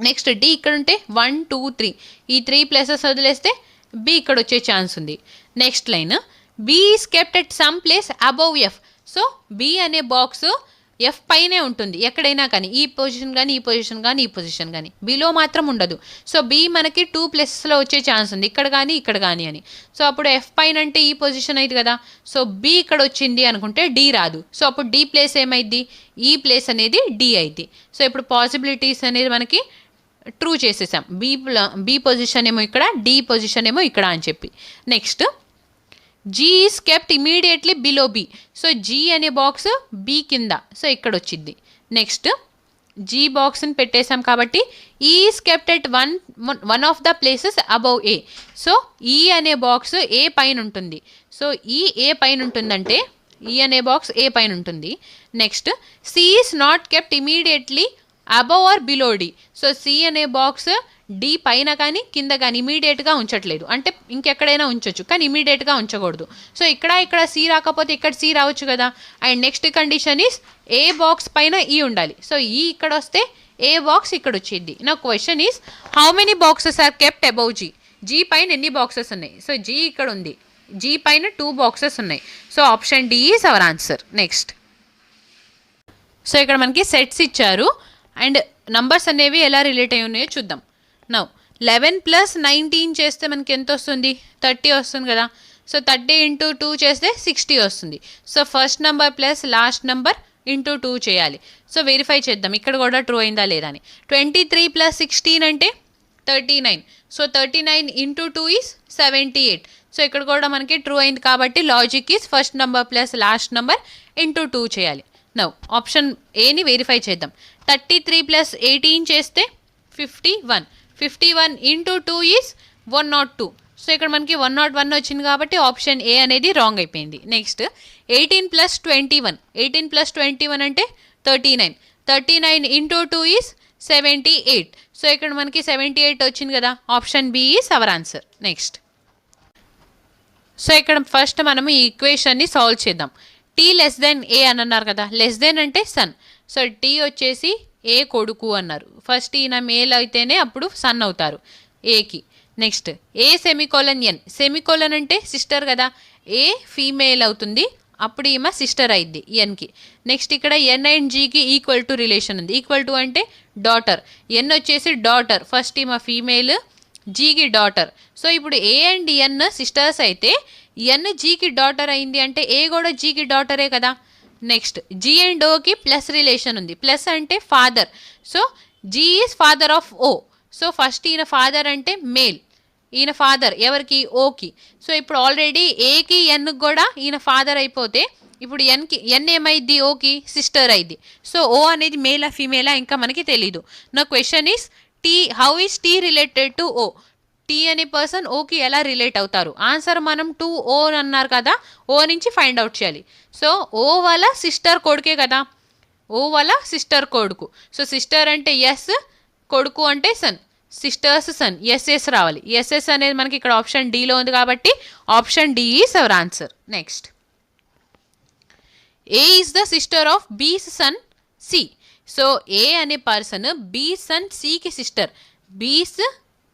నెక్స్ట్ డి ఇక్కడ ఉంటే 1 2 3 ఈ 3 ప్లేసెస్ వదిలేస్తే బి ఇక్కడ వచ్చే ఛాన్స్ ఉంది. Next line B is kept at some place above F. So B అనే బాక్స్ ఎఫ్ పైనే ఉంటుంది ఎక్కడైనా కానీ, ఈ పొజిషన్ కానీ ఈ పొజిషన్ కానీ ఈ పొజిషన్ కానీ, బిలో మాత్రం ఉండదు. సో బి మనకి 2 ప్లేసెస్లో వచ్చే ఛాన్స్ ఉంది, ఇక్కడ కానీ ఇక్కడ కానీ అని. సో అప్పుడు ఎఫ్ పైన అంటే ఈ పొజిషన్ అయింది కదా, సో బి ఇక్కడ వచ్చింది అనుకుంటే డి రాదు. సో అప్పుడు డి ప్లేస్ ఏమైంది, ఈ ప్లేస్ అనేది డి అయింది. సో ఇప్పుడు పాసిబిలిటీస్ అనేది మనకి ట్రూ చేసేసాం. బి పొజిషన్ ఏమో ఇక్కడ, డి పొజిషన్ ఏమో ఇక్కడ అని చెప్పి. Next G is kept immediately below B. So G అనే బాక్స్ బి కింద, సో ఇక్కడ వచ్చింది. నెక్స్ట్ జీ బాక్స్ని పెట్టేశాం కాబట్టి is kept at one of the places above A. So E అనే బాక్స్ ఏ పైన ఉంటుంది. సో ఈ ఏ పైన ఉంటుందంటే ఈ అనే బాక్స్ ఏ పైన ఉంటుంది. Next C is not kept immediately above or below D. So C అనే బాక్స్ డి పైన కానీ కింద కానీ ఇమీడియట్గా ఉంచట్లేదు, అంటే ఇంకెక్కడైనా ఉంచవచ్చు కానీ ఇమీడియట్గా ఉంచకూడదు. సో ఇక్కడ సి రాకపోతే ఇక్కడ సి రావచ్చు కదా. And next condition is a box పైన ఈ ఉండాలి. సో ఈ ఇక్కడ వస్తే ఏ బాక్స్ ఇక్కడ వచ్చింది. నా question is how many boxes are kept above G. G పైన ఎన్ని బాక్సెస్ ఉన్నాయి? సో జీ ఇక్కడ ఉంది, జీ పైన 2 బాక్సెస్ ఉన్నాయి. So option D is our answer. Next, so ఇక్కడ మనకి సెట్స్ ఇచ్చారు అండ్ నంబర్స్ అనేవి ఎలా రిలేట్ అయి ఉన్నాయో చూద్దాం. నౌ 11 + 19 చేస్తే మనకి ఎంత వస్తుంది? 30 వస్తుంది కదా. సో 30 × 2 చేస్తే 60 వస్తుంది. So first number plus last number into 2 చేయాలి. సో వెరిఫై చేద్దాం ఇక్కడ కూడా ట్రూ అయిందా లేదా అని. 23 + 16 అంటే 39. So 39 × 2 is 78. సో ఇక్కడ కూడా మనకి ట్రూ అయింది కాబట్టి logic is first number plus last number into 2 చేయాలి. నౌ ఆప్షన్ ఏని వెరిఫై చేద్దాం. 33 + 18 చేస్తే 51. 51 × 2 ఈజ్ 102. సో ఇక్కడ మనకి 101 వచ్చింది కాబట్టి ఆప్షన్ ఏ అనేది రాంగ్ అయిపోయింది. నెక్స్ట్ 18 + 21. 18 + 21 అంటే 39. 39 × 2 ఈజ్ 78. సో ఇక్కడ మనకి 78 వచ్చింది కదా. Option B is our answer. Next, so ఇక్కడ ఫస్ట్ మనము ఈ ఈక్వేషన్ని సాల్వ్ చేద్దాం. టీ లెస్ దెన్ ఏ అని అన్నారు కదా. లెస్ దెన్ అంటే సన్. సో టీ వచ్చేసి ఏ కొడుకు అన్నారు. ఫస్ట్ ఈయన మేల్ అయితేనే అప్పుడు సన్ అవుతారు ఏకి. నెక్స్ట్ ఏ సెమికోలన్ ఎన్. సెమికోలన్ అంటే సిస్టర్ కదా. ఏ ఫీమేల్ అవుతుంది, అప్పుడు ఈమె సిస్టర్ అయింది ఎన్కి. నెక్స్ట్ ఇక్కడ ఎన్ అండ్ జీకి ఈక్వల్ టు రిలేషన్ ఉంది. ఈక్వల్ టు అంటే డాటర్. ఎన్ వచ్చేసి డాటర్, ఫస్ట్ ఈమె ఫీమేల్, జీకి డాటర్. సో ఇప్పుడు ఏ అండ్ ఎన్ సిస్టర్స్ అయితే ఎన్ జీకి డాటర్ అయింది అంటే ఏ కూడా జీకి డాటరే కదా. నెక్స్ట్ జీ అండ్ ఓకి ప్లస్ రిలేషన్ ఉంది. ప్లస్ అంటే father. So G is father of O. So first ఈయన ఫాదర్ అంటే మేల్, ఈయన ఫాదర్ ఎవరికి? ఓకి. సో ఇప్పుడు ఆల్రెడీ ఏకి ఎన్కి కూడా ఈయన ఫాదర్ అయిపోతే ఇప్పుడు ఎన్ ఏమైద్ది? ఓకి సిస్టర్ అయింది. సో ఓ అనేది మేలా ఫీమేలా ఇంకా మనకి తెలీదు. నా question is T, how is T related to O? T అనే పర్సన్ ఓకి ఎలా రిలేట్ అవుతారు? ఆన్సర్ మనం 2O అన్నారు కదా, ఓ నుంచి ఫైండ్ అవుట్ చేయాలి. సో ఓ వాళ్ళ సిస్టర్ కొడుకే కదా, ఓ వాళ్ళ సిస్టర్ కొడుకు. సో సిస్టర్ అంటే ఎస్, కొడుకు అంటే సన్, సిస్టర్స్ సన్, ఎస్ఎస్ రావాలి. ఎస్ఎస్ అనేది మనకి ఇక్కడ ఆప్షన్ డిలో ఉంది కాబట్టి option D is our answer. Next, A is the sister of B's son C. So A అనే పర్సన్ బీ సన్ సికి సిస్టర్. బీస్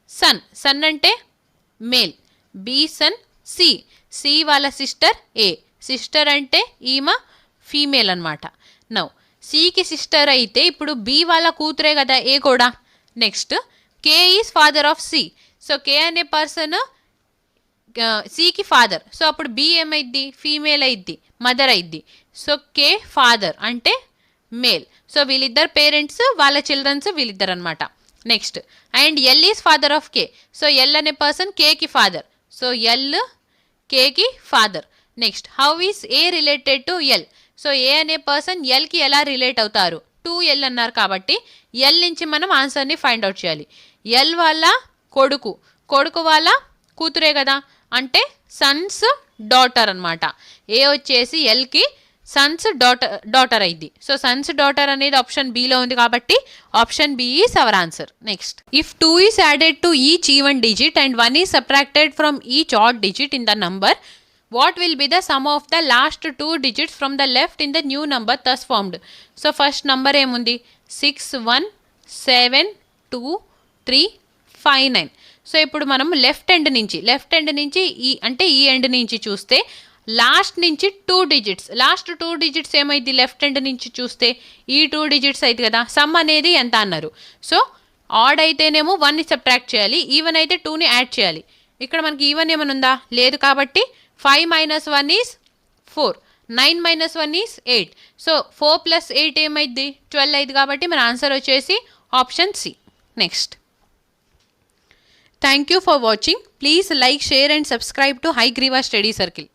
సన్, సన్ అంటే male, B son C, C వాళ్ళ సిస్టర్ ఏ, సిస్టర్ అంటే ఈమె ఫీమేల్ అనమాట. నౌ సికి సిస్టర్ అయితే ఇప్పుడు బి వాళ్ళ కూతురే కదా ఏ కూడా. Next K is father of C. So K అనే పర్సన్ సికి ఫాదర్. సో అప్పుడు బి ఏమైద్ది? ఫీమేల్ అయిద్ది, మదర్ అయిద్ది. సో కే ఫాదర్ అంటే మేల్. సో వీళ్ళిద్దరు పేరెంట్స్, వాళ్ళ చిల్డ్రన్స్ వీళ్ళిద్దరు అనమాట. Next and L is father of K. So L అనే పర్సన్ కేకి ఫాదర్. సో ఎల్ కేకి father. Next how is A related to L. So A అనే పర్సన్ ఎల్కి ఎలా రిలేట్ అవుతారు? 2L అన్నారు కాబట్టి ఎల్ నుంచి మనం ఆన్సర్ని ఫైండ్ అవుట్ చేయాలి. ఎల్ వాళ్ళ కొడుకు, కొడుకు వాళ్ళ కూతురే కదా, అంటే సన్స్ డాటర్ అనమాట. ఏ వచ్చేసి ఎల్కి సన్స్ డాటర్ అయింది. సో సన్స్ డాటర్ అనేది ఆప్షన్ బిలో ఉంది కాబట్టి option B is our answer. Next, if 2 is added to each even digit and 1 is subtracted from each odd digit in the number, what will be the sum of the last 2 digits from the left in the new number thus formed? So first number ఏముంది? 6 1 7 2 3 5 9. సో ఇప్పుడు మనం లెఫ్ట్ ఎండ్ నుంచి ఈ అంటే ఈ ఎండ్ నుంచి చూస్తే లాస్ట్ నుంచి 2 డిజిట్స్, లాస్ట్ 2 డిజిట్స్ ఏమైంది? లెఫ్ట్ ఎండ్ నుంచి చూస్తే ఈ 2 డిజిట్స్ అయితే కదా. సమ్ అనేది ఎంత అన్నారు? సో ఆడ్ అయితేనేమో 1ని సబ్ట్రాక్ట్ చేయాలి, ఈవెన్ అయితే 2ని యాడ్ చేయాలి. ఇక్కడ మనకి ఈవెన్ ఏమైనా ఉందా? లేదు కాబట్టి 5 - 1 ఈజ్ 4, 9 - 1 ఈజ్ 8. సో 4 + 8 ఏమైంది? 12 అయింది కాబట్టి మన ఆన్సర్ వచ్చేసి option C. Next, thank you for watching. Please like, share and subscribe to Hayagriva study circle.